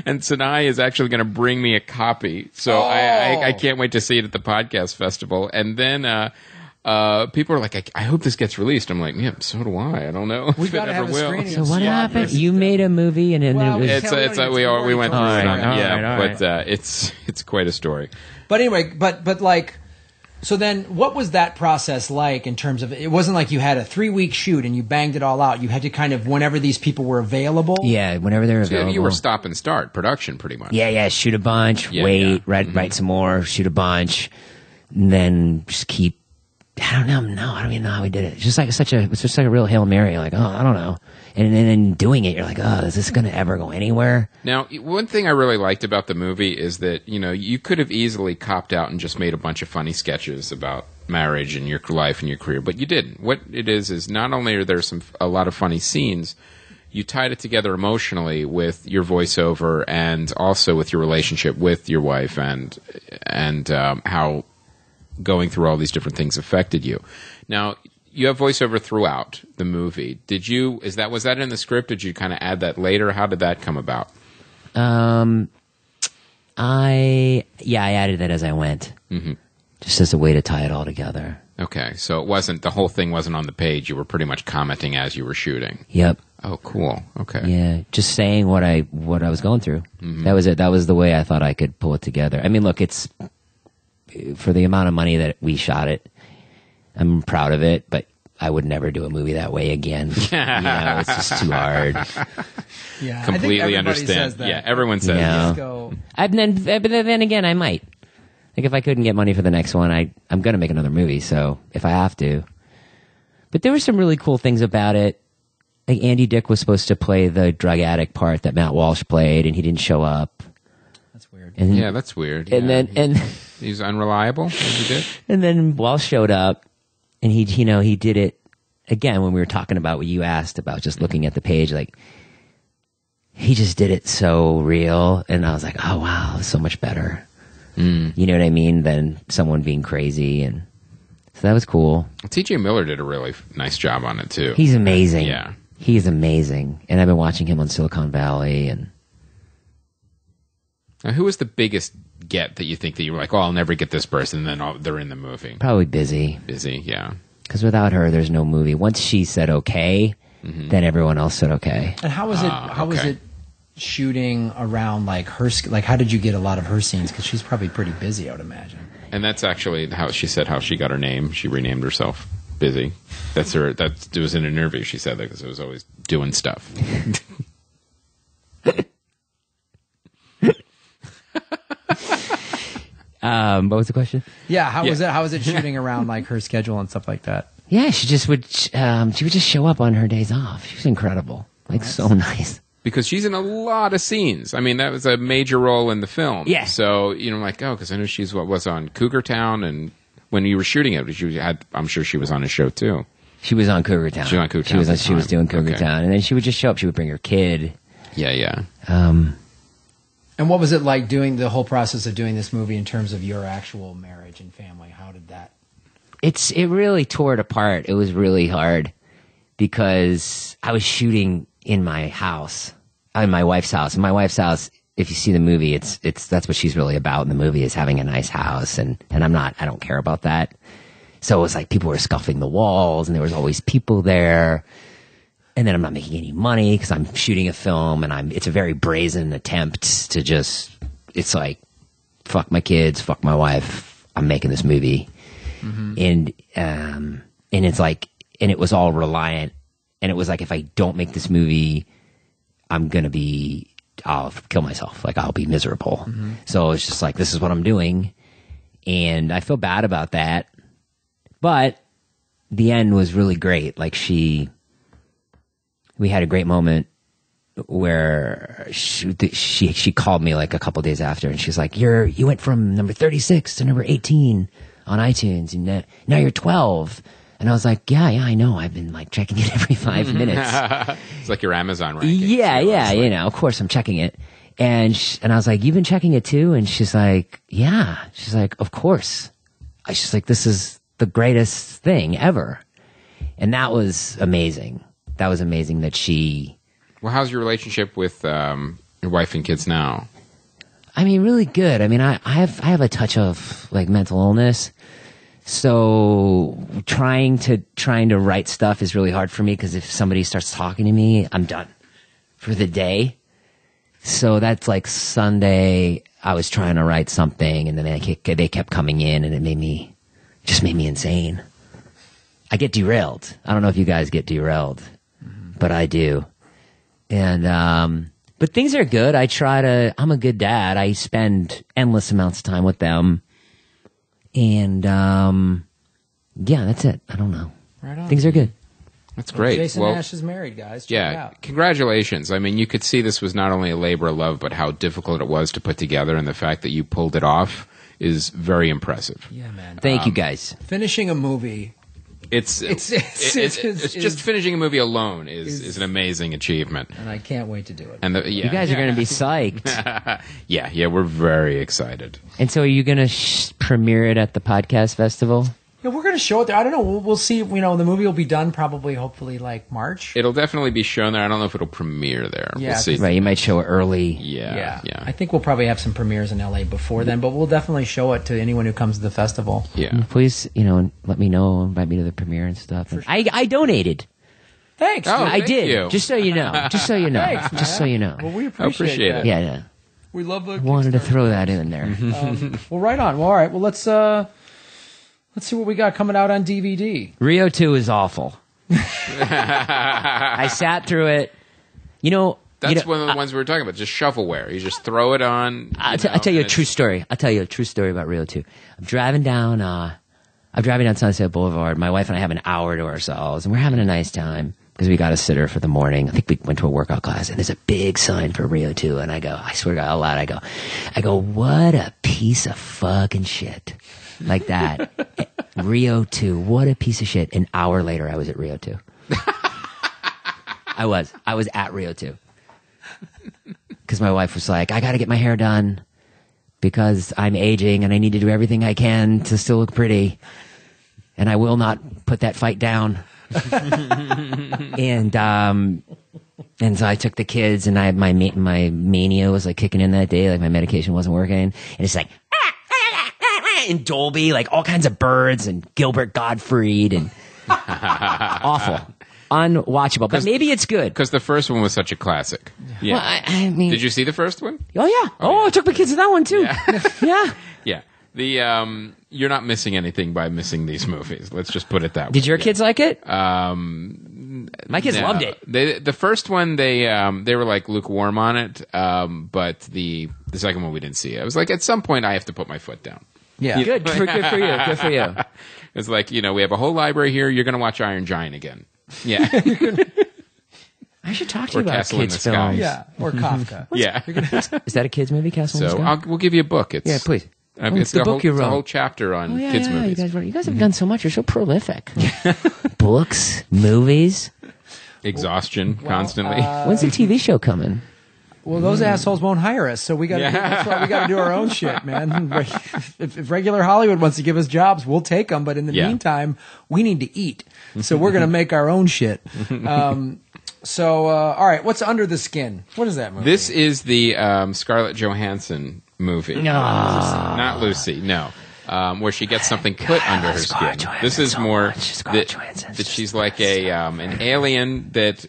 And Sinai is actually going to bring me a copy. So I can't wait to see it at the podcast festival. And then people are like, I hope this gets released. I'm like, yeah, so do I. I don't know We if it got to ever have a will. screening. So of what SWAT happened? versus You made a movie and then Well, it was. We went through All it. right, all right. But it's quite a story. But anyway, but like, so then what was that process like in terms of, it wasn't like you had a 3-week shoot and you banged it all out. You had to kind of, whenever these people were available. Yeah, whenever they're So available. you were stop and start production pretty much. Yeah, shoot a bunch, wait, write some more, shoot a bunch, and then just keep. I don't even know how we did it. It's just like it's just like a real Hail Mary. Like, I don't know. And then doing it, you're like, is this going to ever go anywhere? Now, one thing I really liked about the movie is that, you could have easily copped out and just made a bunch of funny sketches about marriage and your life and your career, but you didn't. What it is not only are there a lot of funny scenes, you tied it together emotionally with your voiceover and also with your relationship with your wife and how going through all these different things affected you. Now, you have voiceover throughout the movie. Was that in the script? Did you kind of add that later? How did that come about? I added that as I went, just as a way to tie it all together. Okay, so the whole thing wasn't on the page. You were pretty much commenting as you were shooting. Yep. Oh, cool. Okay. Yeah, just saying what I was going through. That was it. That was the way I thought I could pull it together. I mean, look, it's for the amount of money that we shot it. I'm proud of it, but I would never do a movie that way again. It's just too hard. Yeah, Completely understand. Yeah, everyone says that. No. But then again, I might. Like, if I couldn't get money for the next one, I'm going to make another movie, so if I have to. But there were some really cool things about it. Like, Andy Dick was supposed to play the drug addict part that Matt Walsh played, and he didn't show up. That's weird. And, Yeah, that's weird. And he's unreliable, as you did? and then Walsh showed up, and he did it again when we were talking about what you asked about, just looking at the page. Like, he just did it so real, and I was like, oh wow, so much better. You know what I mean? Than someone being crazy, and so that was cool. T.J. Miller did a really nice job on it too. He's amazing. Yeah, he's amazing, and I've been watching him on Silicon Valley. And now, who was the biggest get that you think that you were like, I'll never get this person, and then they're in the movie? probably Busy, Yeah. because without her, there's no movie. Once she said okay, then everyone else said okay. And how was it? How was it shooting around like her? Like, how did you get a lot of her scenes? Because she's probably pretty busy, I would imagine. And that's actually how she said how she got her name. She renamed herself Busy. That's her. That was in an interview. She said that because it was always doing stuff. What was the question? Yeah, how was it? How was it shooting around like her schedule and stuff like that? Yeah, she would just show up on her days off. She was incredible, like so nice. Because she's in a lot of scenes. I mean, that was a major role in the film. Yeah. So, because I know she's was on Cougar Town, and when you were shooting it, I'm sure she was on a show too. She was on Cougar Town. She was on Cougar Town. She was doing Cougar Okay. Town, and then she would just show up. She would bring her kid. Yeah. And what was it like doing the whole process of doing this movie in terms of your actual marriage and family? How did that? It really tore it apart. It was really hard because I was shooting in my house, in my wife's house. In my wife's house, if you see the movie, it's that's what she's really about in the movie, is having a nice house, and I don't care about that. So it was like people were scuffing the walls, and there was always people there. and then I'm not making any money because I'm shooting a film, and it's a very brazen attempt to just, it's like, fuck my kids, fuck my wife, I'm making this movie. And it's like, and it was all reliant, and it was like, if I don't make this movie, I'll kill myself. Like, I'll be miserable. So it's just like, this is what I'm doing. And I feel bad about that. But the end was really great. Like, we had a great moment where she called me like a couple days after, and she's like, you went from number 36 to number 18 on iTunes, and now you're 12. And I was like, yeah, I know. I've been like checking it every 5 minutes. It's like your Amazon ranking. Yeah, you know, of course I'm checking it. And I was like, you've been checking it too? And she's like, yeah. She's like, of course. She's like, this is the greatest thing ever. And that was amazing. That was amazing that she... Well, how's your relationship with your wife and kids now? I mean, really good. I mean, I have a touch of like mental illness. So trying to write stuff is really hard for me, because if somebody starts talking to me, I'm done for the day. So that's like Sunday, I was trying to write something, and then they kept coming in, and it just made me insane. I get derailed. I don't know if you guys get derailed, but I do. And but things are good. I'm a good dad. I spend endless amounts of time with them. And, yeah, that's it. I don't know. Right on. Things are good. That's great. Jason Nash is married, guys. Check it out. Congratulations. I mean, you could see this was not only a labor of love, but how difficult it was to put together, and the fact that you pulled it off is very impressive. Yeah, man. Thank you, guys. Finishing a movie. It's just finishing a movie alone is an amazing achievement. And I can't wait to do it. And You guys are going to be psyched. yeah, we're very excited. And so are you going to premiere it at the podcast festival? Yeah, we're going to show it there. I don't know. We'll see. You know, the movie will be done probably, hopefully, like March. It'll definitely be shown there. I don't know if it'll premiere there. Yeah, we'll see. Right, you might show it early. Yeah. I think we'll probably have some premieres in LA before then, but we'll definitely show it to anyone who comes to the festival. Yeah. Please, let me know, invite me to the premiere and stuff. And I donated. Thanks. Oh, dude. I thank did. you. Just so you know. Just so you know. Thanks, man. Just so you know. Well, we Appreciate appreciate it. that. Yeah. We love the Wanted to Kickstarter. throw that in there. Well, right on. Well, all right. Well, let's see what we got coming out on DVD. Rio 2 is awful. I sat through it. That's one of the ones we were talking about. Just shovelware. You just throw it on. I'll tell you a true story. I'll tell you a true story about Rio 2. I'm driving down Sunset Boulevard. My wife and I have an hour to ourselves, and we're having a nice time because we got a sitter for the morning. I think we went to a workout class, and there's a big sign for Rio 2, and I swear to God, out loud, I go, what a piece of fucking shit. Like that. Rio 2, what a piece of shit. An hour later, I was at Rio 2. I was at Rio 2. Because my wife was like, I got to get my hair done because I'm aging and I need to do everything I can to still look pretty. And I will not put that fight down. And so I took the kids, and my mania was like kicking in that day. Like my medication wasn't working. And it's like, in Dolby, like all kinds of birds and Gilbert Gottfried and awful, unwatchable. But maybe it's good. Because the first one was such a classic. Yeah. Well, I mean, Did you see the first one? Oh yeah. Oh, I took my kids to that one too. Yeah. Yeah. You're not missing anything by missing these movies. Let's just put it that way. Did your kids like it? My kids loved it. The first one, they were like lukewarm on it. But the second one we didn't see. I was like, at some point, I have to put my foot down. Yeah. Good for you. Good for you. It's like, we have a whole library here. You're going to watch Iron Giant again. Yeah. I should talk to you about Castle in kids the Sky. films. Yeah. Or Kafka. Yeah. Is that a kids movie, Castle in the So Sky? we'll give you a book. Yeah, please. It's the book you it's a wrote. whole chapter on kids movies. You guys have done so much. You're so prolific. Books, movies. Exhaustion constantly. When's the TV show coming? Well, those assholes won't hire us, so that's why we got to do our own shit, man. If regular Hollywood wants to give us jobs, we'll take them. But in the meantime, we need to eat, so we're going to make our own shit. So, all right, what's Under the Skin? What is that movie? This is the Scarlett Johansson movie. Not Lucy, no. Where she gets something put under her skin. This is more that she's like an alien that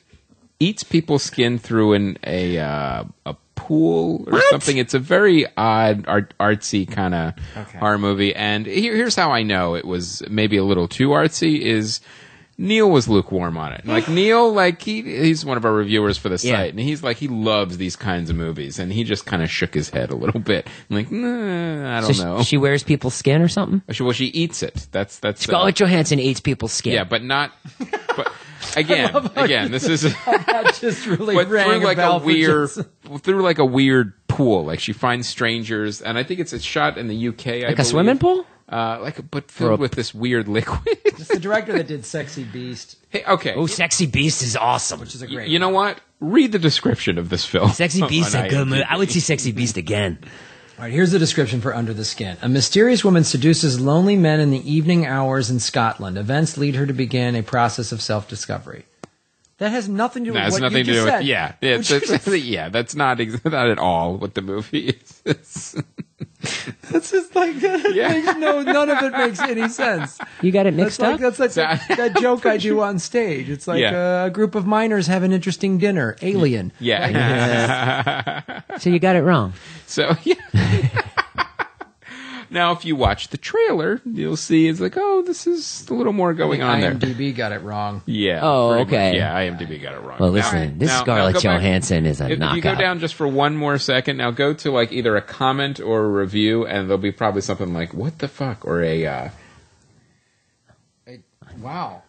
eats people's skin through a pool or something. It's a very odd, artsy kind of horror movie. And here's how I know it was maybe a little too artsy is Neil was lukewarm on it. Like Neil, like he's one of our reviewers for the site, and he's like he loves these kinds of movies, and he just kind of shook his head a little bit. I'm like, nah, I don't know. She wears people's skin or something? Well, she eats it. That's Scarlett Johansson eats people's skin. Yeah, but not. But again, this is just really but rang through like a weird pool. Like she finds strangers, and I think it's shot in the UK. Like a swimming pool. But filled with this weird liquid. It's the director that did Sexy Beast. Hey, okay. Oh, Sexy Beast is awesome. Which is a great You know what? Read the description of this film. Sexy Beast is a good movie. I would see Sexy Beast again. All right, here's the description for Under the Skin. A mysterious woman seduces lonely men in the evening hours in Scotland. Events lead her to begin a process of self-discovery. That has nothing to do with what you just said. That's not at all what the movie is. That's just like none of it makes any sense. You got it mixed up? That's like that joke I do on stage. It's like a group of miners have an interesting dinner. Alien. Yeah. So you got it wrong. So now, if you watch the trailer, you'll see it's like, oh, this is a little more going on there. IMDb got it wrong. Yeah. Oh, okay. Much. Yeah, IMDb got it wrong. Well, listen, this Scarlett Johansson is a knockout. If you go down just for one more second, now go to like either a comment or a review, and there'll be probably something like, what the fuck? Or wow.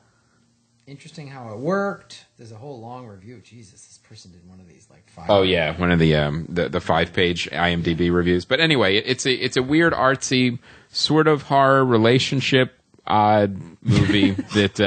Interesting how it worked. There's a whole long review. Jesus, this person did one of these like 5. Oh yeah, one of the 5-page IMDb reviews. But anyway, it's a weird artsy sort of horror relationship odd movie that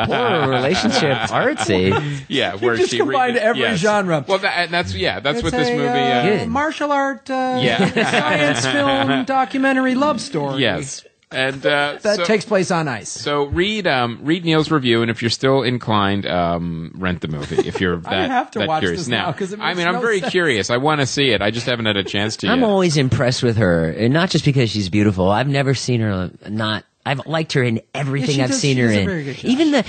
horror relationship artsy. Yeah, where just she combined every genre. Well, that's what this movie. Martial art, science film, documentary love story. Yes. And that takes place on ice. So read Neil's review, and if you're still inclined, rent the movie. If you're I have to watch curious this now, 'cause it makes I'm no very sense. curious. I want to see it. I just haven't had a chance to. I'm yet. always impressed with her, and not just because she's beautiful. I've never seen her not. I've liked her in everything I've seen her in. Even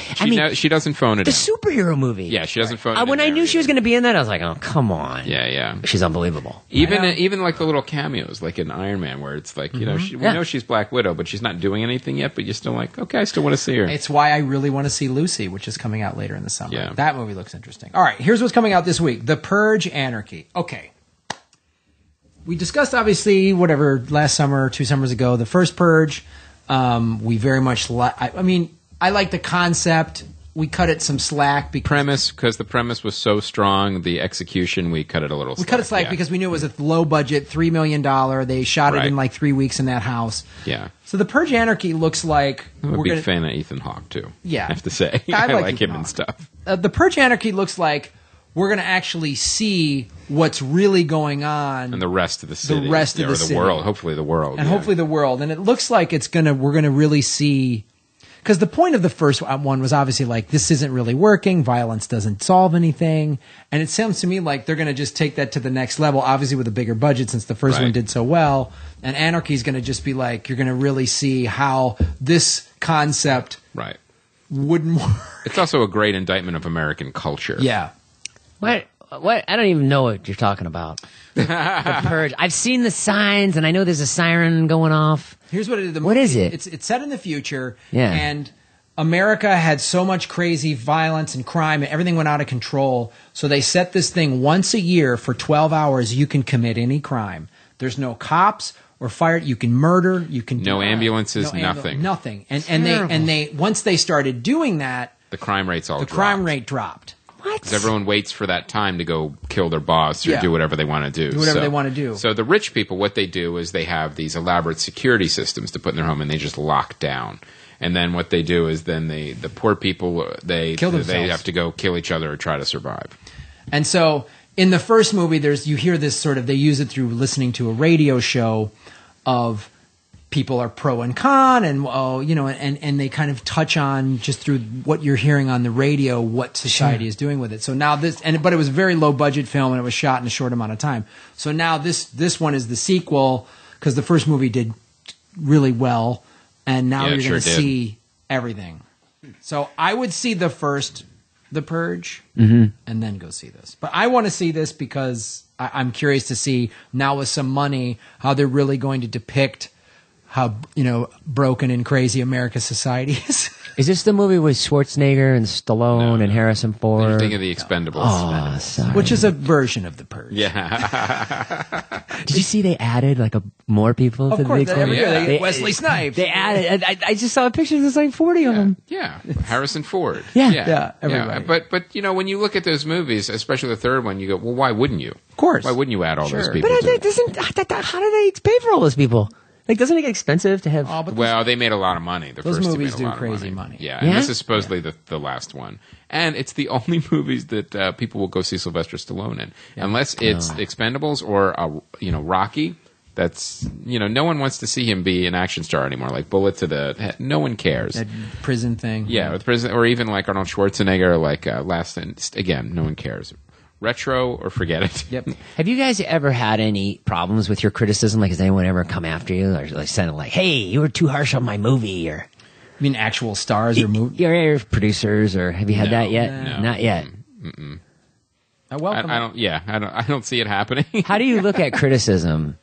she doesn't phone it the in. superhero movie. Yeah, she doesn't phone it in. When I knew she was going to be in that, I was like, oh, come on. Yeah. She's unbelievable. Even like the little cameos, like in Iron Man, where it's like, we know she's Black Widow, but she's not doing anything yet, but you're still like, okay, I still want to see her. It's why I really want to see Lucy, which is coming out later in the summer. Yeah. That movie looks interesting. All right, here's what's coming out this week. The Purge Anarchy. Okay. We discussed, obviously, last summer, 2 summers ago, the first Purge. We very much I like the concept. We cut it some slack because the premise was so strong. The execution, we cut it a little slack. We cut it slack because we knew it was a low budget, $3 million. They shot it in like 3 weeks in that house. Yeah. So the Purge Anarchy looks like I'm a big fan of Ethan Hawke too. Yeah. I have to say. I like him and stuff. The Purge Anarchy looks like we're going to actually see what's really going on and the rest of the city, the world, hopefully the world, hopefully the world. And it looks like we're going to really see, because the point of the first one was obviously like, this isn't really working. Violence doesn't solve anything. And it sounds to me like they're going to just take that to the next level, obviously with a bigger budget since the first one did so well. And Anarchy is going to just be like, you're going to really see how this concept wouldn't work. It's also a great indictment of American culture. Yeah. What? I don't even know what you're talking about. The Purge. I've seen the signs, and I know there's a siren going off. Here's what it is. What is it? It's set in the future, and America had so much crazy violence and crime, and everything went out of control. So they set this thing once a year for 12 hours. You can commit any crime. There's no cops or fire. You can murder. You can no ambulances. Nothing. Nothing. And they once they started doing that, the crime rates crime rate dropped. What? Because everyone waits for that time to go kill their boss or do whatever they want to do. They want to do. So the rich people, what they do is they have these elaborate security systems to put in their home, and they just lock down. And then what they do is then the poor people, they have to go kill each other or try to survive. And so in the first movie, you hear this sort of, they use it through listening to a radio show of people are pro and con, and and they kind of touch on just through what you're hearing on the radio what society is doing with it. So now but it was a very low budget film and it was shot in a short amount of time. So now this one is the sequel because the first movie did really well, and now you're going to see everything. So I would see the first The Purge and then go see this. But I want to see this because I'm curious to see now with some money how they're really going to depict how, broken and crazy America's society is. Is this the movie with Schwarzenegger and Stallone and Harrison Ford? You're thinking of The Expendables. Oh, sorry. Which is a version of The Purge. Yeah. Did you see they added more people to the Of course, every year they They- get Wesley Snipes. They added. I just saw a picture. There's like 40 of them. Yeah. Harrison Ford. Yeah. Everybody. But when you look at those movies, especially the third one, you go, well, why wouldn't you? Of course. Why wouldn't you add all those Sure. people? But to it? how do they pay for all those people? Like, doesn't it get expensive to have? Oh, but Well, they made a lot of money. The Those first two movies made a do lot crazy of money. Yeah, Yeah? and this is supposedly the last one. And it's the only movies that people will go see Sylvester Stallone in. Unless it's Expendables or, Rocky. That's, no one wants to see him be an action star anymore. Like bullet to the head. No one cares. that prison thing. Yeah, with prison, or even like Arnold Schwarzenegger, like again, no one cares. Retro or forget it. Yep. Have you guys ever had any problems with your criticism? Like, has anyone ever come after you or like said like, "Hey, you were too harsh on my movie," or You mean actual stars or movies? your producers, or have you had that yet? No. Not yet. I welcome I it. don't. Yeah, I don't see it happening. How do you look at criticism?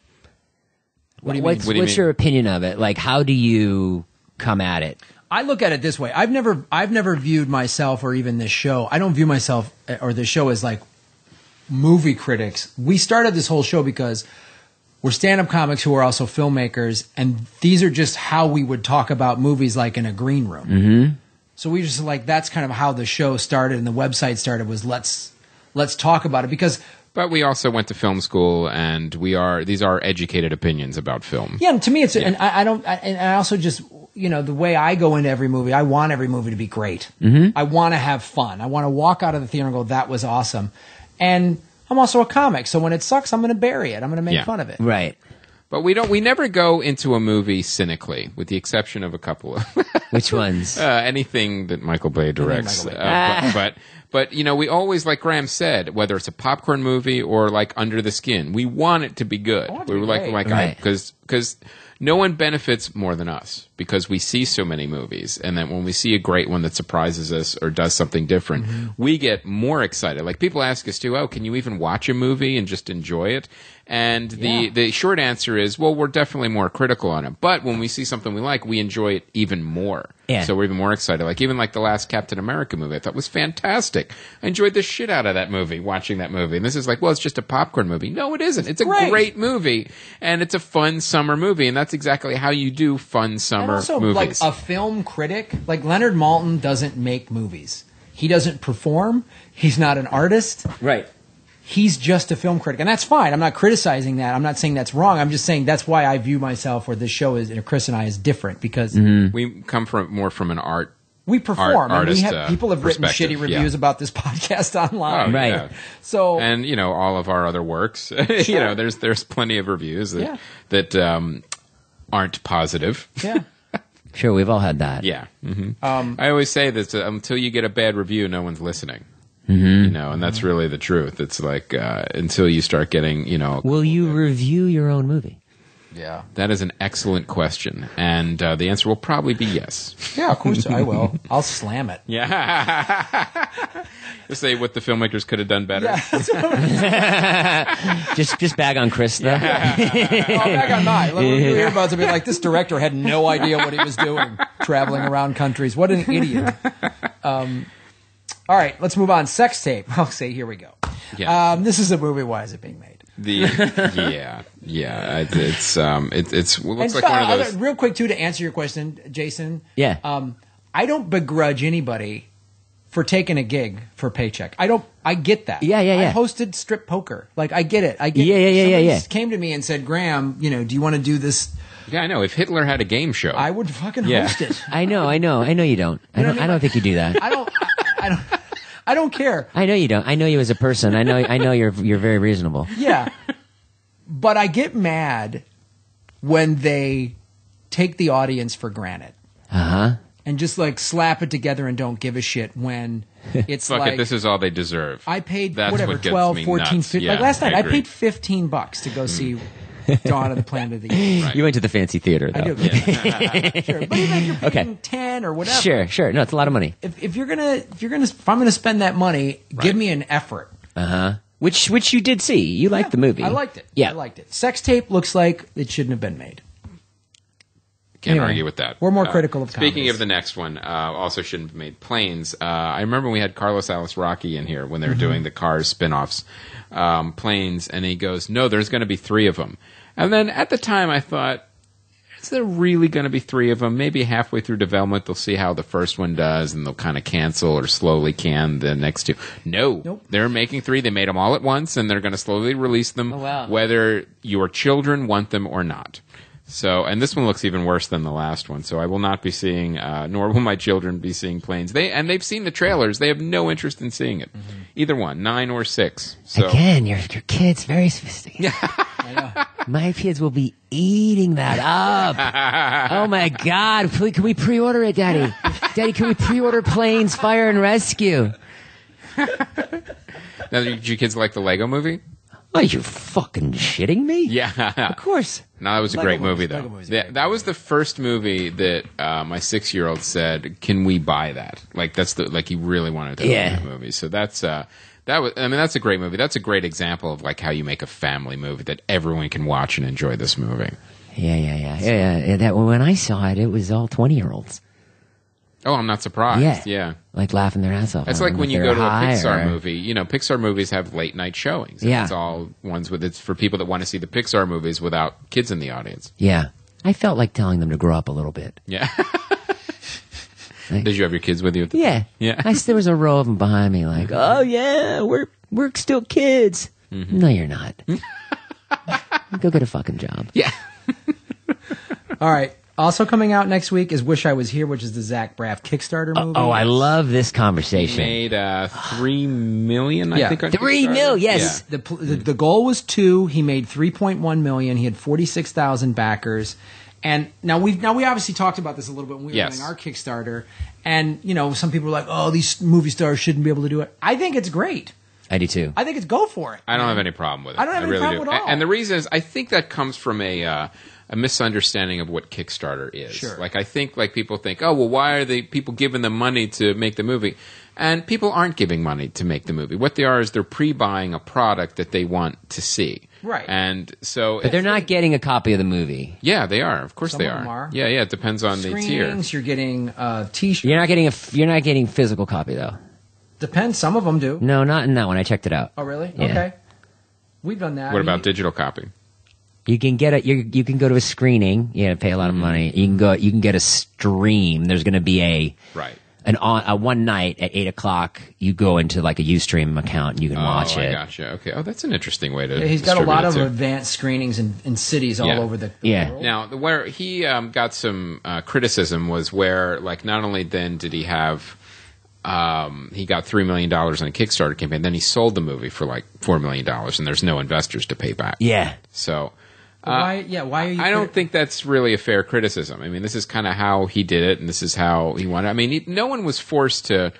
What do you What's, mean? What do you what's mean? your opinion of it? Like, how do you come at it? I look at it this way. I've never viewed myself or even this show. I don't view myself or this show as like movie critics. We started this whole show because we're stand-up comics who are also filmmakers, and these are just how we would talk about movies, like in a green room. Mm-hmm. So we just like that's kind of how the show started and the website started was let's talk about it because. But we also went to film school, and these are educated opinions about film. Yeah, and to me, it's and I also just the way I go into every movie, I want every movie to be great. Mm-hmm. I want to have fun. I want to walk out of the theater and go, "That was awesome." And I'm also a comic, so when it sucks, I'm going to bury it. I'm going to make fun of it. Right. But we never go into a movie cynically, with the exception of a couple of Which ones? anything that Michael Bay directs. Michael Bay. But we always, like Graham said, whether it's a popcorn movie or like Under the Skin, we want it to be good. want it to We be were like, great. Right. because no one benefits more than us because we see so many movies, and then when we see a great one that surprises us or does something different, we get more excited. Like people ask us too, "Oh, can you even watch a movie and just enjoy it?" And the short answer is, well, we're definitely more critical on it. But when we see something we like, we enjoy it even more. Yeah. So we're even more excited. Like even like the last Captain America movie, I thought was fantastic. I enjoyed the shit out of that movie, watching that movie. And this is like, well, it's just a popcorn movie. No, it isn't. It's a great movie, and it's a fun summer movie, and that's exactly how you do fun summer And also, movies. like a film critic, like Leonard Maltin doesn't make movies. He doesn't perform. He's not an artist. Right. He's just a film critic, and that's fine. I'm not criticizing that. I'm not saying that's wrong. I'm just saying that's why I view myself, or this show is, Chris and I, is different because we come from an art. we perform, and we artist, have people have written perspective, shitty reviews yeah. about this podcast online. Right. Yeah. So And all of our other works, there's plenty of reviews that aren't positive. yeah. Sure, we've all had that. Yeah. I always say that until you get a bad review, no one's listening. And that's really the truth. It's like until you start getting, Will you review your own movie? Yeah. that is an excellent question, and the answer will probably be yes. Yeah, of course I will. I'll slam it. Yeah. Just say what the filmmakers could have done better. Just bag on Chris, though. Oh, back on mine. We'll hear about to be like, this director had no idea what he was doing, traveling around countries. What an idiot. All right, let's move on. Sex tape. I'll say, here we go. Yeah. This is a movie. Why is it being made? It looks like And one of those. real quick, too, to answer your question, Jason. Yeah. I don't begrudge anybody for taking a gig for a paycheck. I get that. Yeah. I hosted strip poker. Like, I get it. Yeah. Somebody came to me and said, Graham, do you want to do this? Yeah, I know. If Hitler had a game show, I would fucking Yeah. host it. I know you don't. I don't think you do that. I don't care. I know you don't. I know you as a person. I know you're very reasonable. Yeah. But I get mad when they take the audience for granted. Uh-huh. And just like slap it together and don't give a shit when it's fuck like it. This is all they deserve. I paid That's whatever what gets 12, me 14, nuts. 15. Yeah, like last night I agree. paid $15 to go see Dawn of the Planet of the Apes. Right. You went to the fancy theater, though. I do. Sure. But even if you're paying 10 or whatever. Sure. No, it's a lot of money. If I'm gonna spend that money, give me an effort. Which you did see. You liked the movie. I liked it. Yeah. I liked it. Sex Tape looks like it shouldn't have been made. Can't Anyway, argue with that. we're more critical of Speaking comedies. of the next one, also shouldn't have made Planes. I remember we had Carlos Alice Rocky in here when they were doing the Cars spin-offs, Planes, and he goes, no, there's going to be 3 of them. And then at the time I thought, is there really going to be 3 of them? Maybe halfway through development they'll see how the first one does and they'll kind of cancel or slowly can the next 2. No. Nope. They're making 3. They made them all at once and they're going to slowly release them wow. whether your children want them or not. So, and this one looks even worse than the last one. So I will not be seeing, nor will my children be seeing Planes. They've seen the trailers. They have no interest in seeing it. Either one, 9 or 6. So. Again, your kid's very sophisticated. My kids will be eating that up. Oh my God! Can we pre-order it, Daddy? Daddy, can we pre-order Planes, Fire and Rescue? Now, did your kids like the Lego movie? Are you fucking shitting me? Yeah. Of course. No, that was a Lego great movie, movies, though. Lego movies are That was the first movie that my 6-year-old said, "Can we buy that?" Like he really wanted to own that movie. So that's that's a great movie. That's a great example of like how you make a family movie that everyone can watch and enjoy this movie. Yeah. That when I saw it, it was all 20-year-olds. Oh, I'm not surprised. Yeah. Like laughing their ass off. It's like when you go to a Pixar movie. You know, Pixar movies have late night showings. Yeah. It's all ones with it's for people that want to see the Pixar movies without kids in the audience. Yeah. I felt like telling them to grow up a little bit. Yeah. Did you have your kids with you? At the Yeah. Yeah. There was a row of them behind me like, oh yeah, we're still kids. No, you're not. Go get a fucking job. Yeah. All right. Also coming out next week is Wish I Was Here, which is the Zach Braff Kickstarter movie. Oh, I love this conversation. Made $3 million, I Yeah. think. On 3 Kickstarter. mil, yes. Yeah. The goal was 2. He made 3.1 million. He had 46,000 backers. And now we obviously talked about this a little bit when we were Yes. doing our Kickstarter. And some people were like, "Oh, these movie stars shouldn't be able to do it." I think it's great. I do too. I think it's go for it. I don't have any problem with it. I don't have any really problem do. at all. And the reason is, I think that comes from a misunderstanding of what Kickstarter is. Sure. Like, I think people think, oh, well, why are they people giving them money to make the movie? And people aren't giving money to make the movie. What they are is they're pre-buying a product that they want to see. Right. And so, But they're not getting a copy of the movie. yeah, they are. Of course, Some they of them are. are. Yeah. It depends on the tier. Screenings, you're getting T-shirts. You're not getting physical copy though. Depends. Some of them do. No, not in that one. I checked it out. Oh, really? Yeah. Okay. We've done that. What about digital copy? You can get you can go to a screening. You got to pay a lot of money. You can get a stream. There's going to be a one night at 8:00. You go into like a UStream account and you can watch it. I gotcha. Okay. Oh, that's an interesting way to. He's got a lot of distribute it, too. advanced scrings in cities all over the world. Now, where he got some criticism was where, like, not only then did he have, he got $3 million on a Kickstarter campaign, then he sold the movie for like $4 million, and there's no investors to pay back. Yeah. So. Why are you? I don't think that's really a fair criticism. I mean, this is kind of how he did it, and this is how he wanted. I mean, no one was forced to,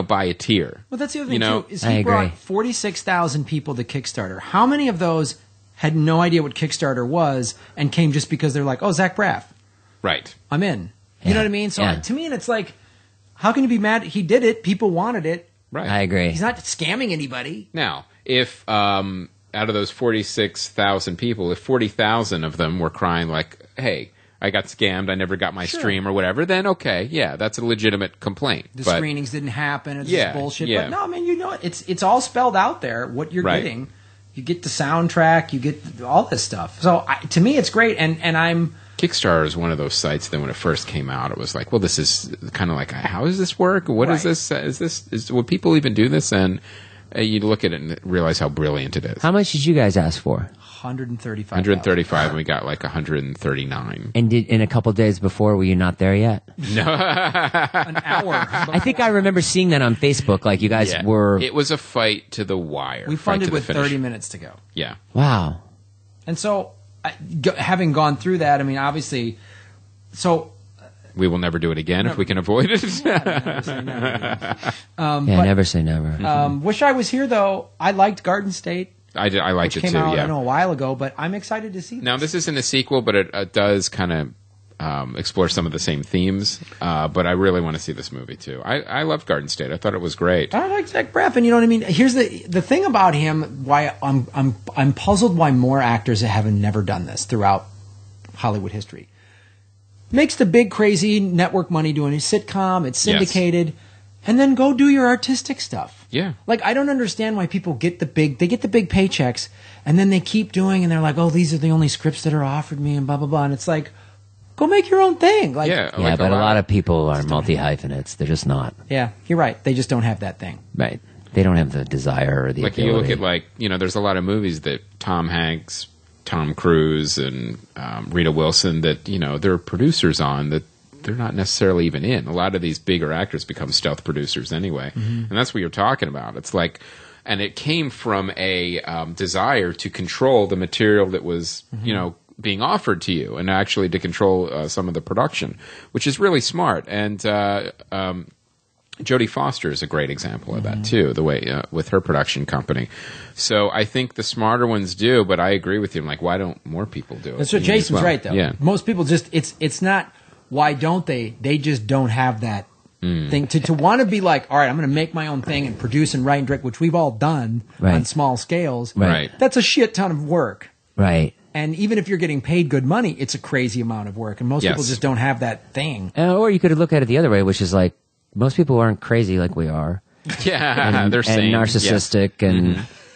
buy a tier. Well, that's the other thing too. Is I he agree. brought 46,000 people to Kickstarter? How many of those had no idea what Kickstarter was and came just because they're like, "Oh, Zach Braff, Right. I'm in." You know what I mean? So to me, it's like, how can you be mad? He did it. People wanted it. Right. I agree. He's not scamming anybody. Now, if out of those 46,000 people, if 40,000 of them were crying like, hey, I got scammed, I never got my stream or whatever, then okay, yeah, that's a legitimate complaint. The screenings didn't happen. It's Yeah, bullshit. yeah. But no, I mean, it's all spelled out there what you're Right. getting. You get the soundtrack. You get all this stuff. So to me, it's great. And I'm... Kickstarter is one of those sites that when it first came out, it was like, well, this is kind of like, how does this work? What is Right. this? Would people even do this? And you look at it and realize how brilliant it is. How much did you guys ask for? 135. 135, and we got like 139. And in a couple days before, were you not there yet? An hour. I think I remember seeing that on Facebook. Like you guys Yeah. were. It was a fight to the wire. We fight funded to the with finish. 30 minutes to go. Yeah. Wow. And so, having gone through that, I mean, obviously, so... We will never do it again if we can avoid it. Never say never. Never say never. Wish I Was Here, though. I liked Garden State. I liked which it came too. out, Yeah. I know, a while ago, but I'm excited to see Now, this isn't a sequel, but it does kind of explore some of the same themes. But I really want to see this movie too. I loved Garden State. I thought it was great. I like Zach Braff, and you know what I mean. Here's the thing about him. Why I'm puzzled why more actors have never done this throughout Hollywood history. Makes the big crazy network money doing a sitcom. It's syndicated, and then go do your artistic stuff. Yeah. Like, I don't understand why people get the big paychecks, and then they keep doing, and they're like, oh, these are the only scripts that are offered me, and blah blah blah. And it's like, go make your own thing. Like, Yeah, but a lot of people are multi-hyphenates. They're just not. yeah, you're right. They just don't have that thing. Right. They don't have the desire or the Like ability. you look at there's a lot of movies that Tom Hanks, Tom Cruise, and Rita Wilson that they're producers on that they're not necessarily even in. A lot of these bigger actors become stealth producers anyway, and that's what you're talking about. It's like, and it came from a desire to control the material that was being offered to you, and actually to control some of the production, which is really smart. And Jodie Foster is a great example of that too, the way with her production company. So I think the smarter ones do, but I agree with you. I'm like, why don't more people do it? That's what Jason's right, though. Yeah. Most people just, it's not, why don't they? They just don't have that thing. To want to be like, all right, I'm going to make my own thing and produce and write and direct, which we've all done on small scales. Right. That's a shit ton of work. Right. And even if you're getting paid good money, it's a crazy amount of work. And most people just don't have that thing. Or you could look at it the other way, which is like, most people aren't crazy like we are. Yeah, they're sane. And narcissistic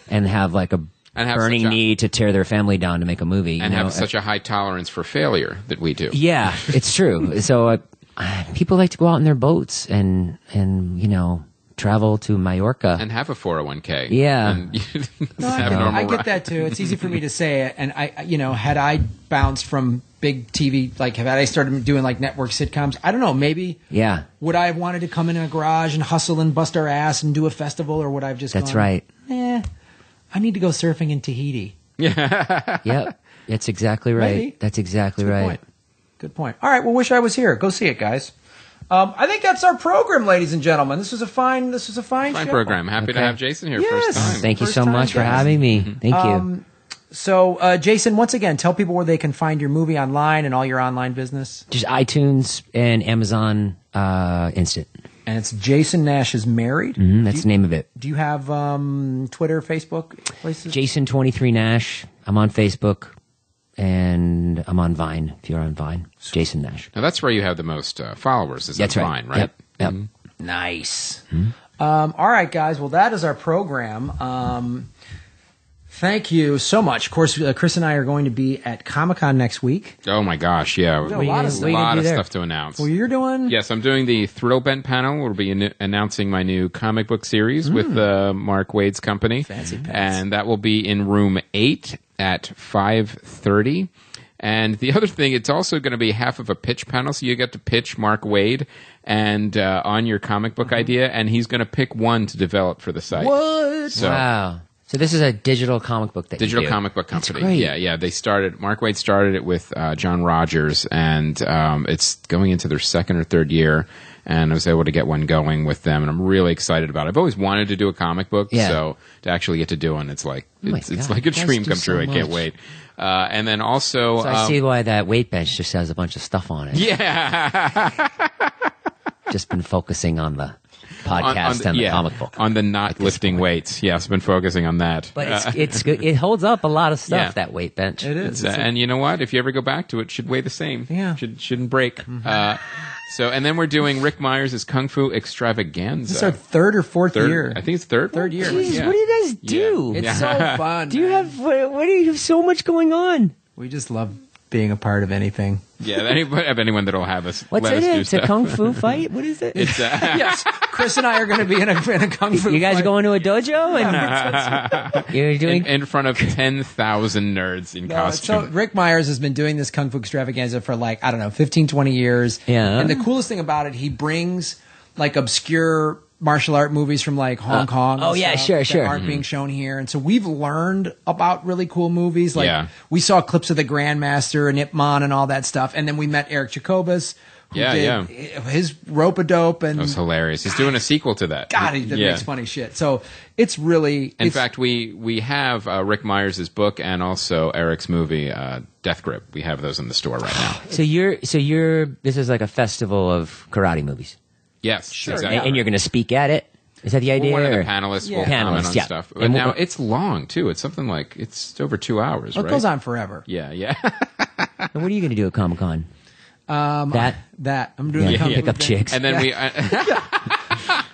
and have like a burning need to tear their family down to make a movie. And have such a high tolerance for failure that we do. Yeah, it's true. So people like to go out in their boats and travel to Mallorca. And have a 401k. Yeah. And I get that too. It's easy for me to say it. And had I bounced from big TV, like had I started doing like network sitcoms, I don't know, maybe. Yeah. Would I have wanted to come in a garage and hustle and bust our ass and do a festival, or would I have just That's gone, right. I need to go surfing in Tahiti. Yep. That's exactly right. Maybe. That's exactly right. Good point. All right. Well, wish I was here. Go see it, guys. I think that's our program, ladies and gentlemen. This was a fine show. program. Happy to have Jason here first time. Thank you First so time, much for guys. having me. Thank you. So, Jason, once again, tell people where they can find your movie online and all your online business. Just iTunes and Amazon Instant. And it's Jason Nash is Married. That's the name of it. Do you have Twitter, Facebook, places? Jason23 Nash. I'm on Facebook. And I'm on Vine, if you're on Vine. Jason Nash. Now, that's where you have the most followers, is That's on right. Vine, right? Yep. Nice. All right, guys. Well, that is our program. Thank you so much. Of course, Chris and I are going to be at Comic-Con next week. Oh, my gosh, yeah. A lot of What are you gonna do there? stuff to announce. Well, you're doing... Yes, I'm doing the Thrill Bent panel. We'll be announcing my new comic book series with Mark Wade's company. Fancy pants. And that will be in room 8 at 5:30. And the other thing, it's also going to be half of a pitch panel, so you get to pitch Mark Wade and on your comic book idea, and he's going to pick one to develop for the site. What? So, Wow. So this is a digital comic book that Digital you do. comic book company. That's great. Yeah. They started. Mark Wade started it with John Rogers, and it's going into their second or third year. And I was able to get one going with them, and I'm really excited about it. I've always wanted to do a comic book, so to actually get to do one, it's like it's like a you guys dream do come so true. I can't much. wait. And then also, So I see why that weight bench just has a bunch of stuff on it. yeah, Just been focusing on the podcast and the comic book. on the not lifting weights. Yes, been focusing on that. But it's good. It holds up a lot of stuff, Yeah. that weight bench. It is. And you know what? If you ever go back to it, it should weigh the same. Yeah. Shouldn't break. And then we're doing Rick Myers' Kung Fu Extravaganza. This is our third or fourth year. I think it's third. Third year. Jeez, Yeah. what do you guys do? It's so fun. Do you have? What do you have so much going on? We just love being a part of anything. Yeah, anyone that'll have us. What's let in us do it? It's a stuff. kung fu fight. What is it? It's Yes, Chris and I are going to be in a kung fu. You guys fight. going to a dojo and you're doing? in front of 10,000 nerds in So costume. Rick Myers has been doing this Kung Fu Extravaganza for 15, 20 years. Yeah. And the coolest thing about it, he brings obscure martial art movies from like Hong Kong. and oh, yeah, stuff sure. that aren't being shown here, and so we've learned about really cool movies. Like Yeah. we saw clips of the Grandmaster and Ip Man and all that stuff, and then we met Eric Jacobus, who did his Rope-a-Dope, and That was hilarious. He's doing a sequel to that. God, he makes funny shit. So it's really. In fact, we have Rick Myers' book and also Eric's movie, Death Grip. We have those in the store right now. So this is like a festival of karate movies. Yes, Sure, exactly. And you're going to speak at it? Is that the idea? One of the or- panelists will Yeah. comment Panelists, on yeah. stuff. But And now we'll- it's long too. It's something like it's over 2 hours, It right? goes on forever. Yeah. And what are you going to do at Comic Con? That I'm doing Yeah, the Kung pick Fu up thing. chicks. And then we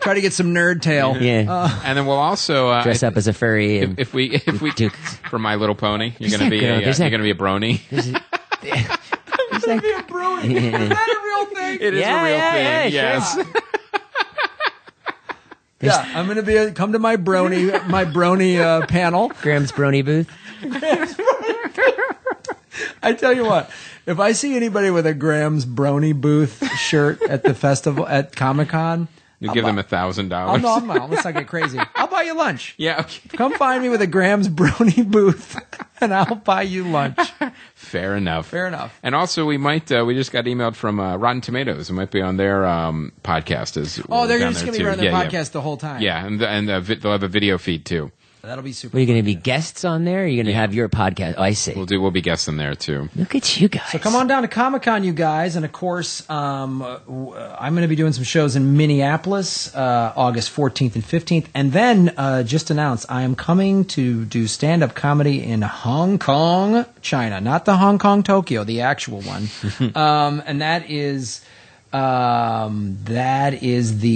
Try to get some nerd tail. Yeah. and then we'll also Dress up as a furry. And if we do- for My Little Pony, you're There's going to be that girl. a, There's you're that- going to be a brony. It's gonna be a brony. Is that a real thing? It is Yeah, a real yeah, thing. yeah, Yes. sure. Yeah, I'm gonna come to my brony panel. Graham's Brony booth. I tell you what, if I see anybody with a Graham's Brony booth shirt at the festival at Comic-Con, You give them $1,000. let's not get crazy. I'll buy you lunch. Yeah. Okay. Come find me with a Graham's Brony booth, and I'll buy you lunch. Fair enough. Fair enough. And also, we might. We just got emailed from Rotten Tomatoes. It might be on their podcast. As Oh, they're down just there, going to be too. running their Yeah, podcast the whole time. Yeah, and they'll have a video feed too. That'll be super. What, are you going to fun. be guests on there? Or are you going to have your podcast? Oh, I see. We'll be guests in there too. Look at you guys. So come on down to Comic-Con, you guys. And, of course, I'm going to be doing some shows in Minneapolis, August 14th and 15th. And then, just announced, I am coming to do stand-up comedy in Hong Kong, China. Not the Hong Kong, Tokyo, the actual one. And that is the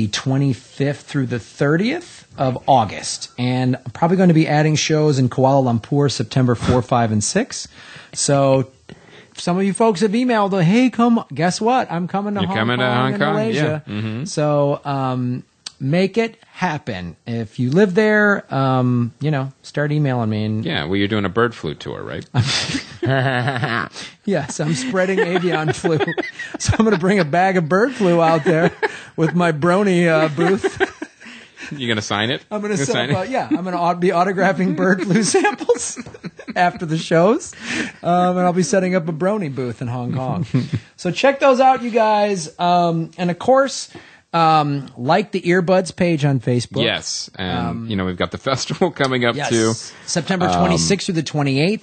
25th through the 30th of August. And I'm probably going to be adding shows in Kuala Lumpur, September 4, 5, and 6. So some of you folks have emailed, hey, guess what? I'm coming to You're Hong coming Kong to Hong and Kong? Malaysia. Yeah. Mm-hmm. So make it happen. If you live there, start emailing me. And Yeah. Well, you're doing a bird flu tour, right? yes, I'm spreading avian flu. So I'm going to bring a bag of bird flu out there with my brony booth. You gonna sign it? I'm going to sign it. I'm going to be autographing bird flu samples after the shows, and I'll be setting up a brony booth in Hong Kong. So check those out, you guys, and of course, like the Earbuds page on Facebook. Yes, and we've got the festival coming up too. September 26th through the 28th.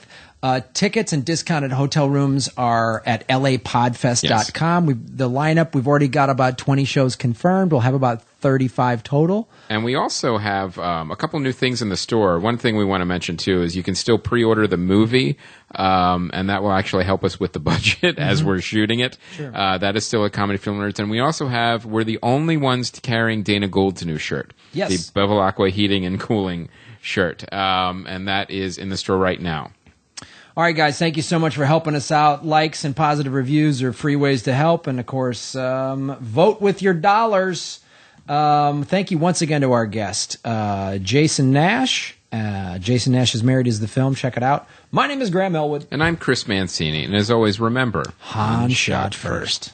Tickets and discounted hotel rooms are at lapodfest.com. The lineup, we've already got about 20 shows confirmed. We'll have about 35 total. And we also have a couple new things in the store. One thing we want to mention, too, is you can still pre-order the movie, and that will actually help us with the budget as we're shooting it. Sure. That is still at Comedy Film Nerds. And we also we're the only ones carrying Dana Gould's new shirt. Yes. The Bevel Aqua Heating and Cooling shirt. And that is in the store right now. All right, guys, thank you so much for helping us out. Likes and positive reviews are free ways to help. And, of course, vote with your dollars. Thank you once again to our guest, Jason Nash. Jason Nash is Married is the Film. Check it out. My name is Graham Elwood. And I'm Chris Mancini. And as always, remember, Han shot first.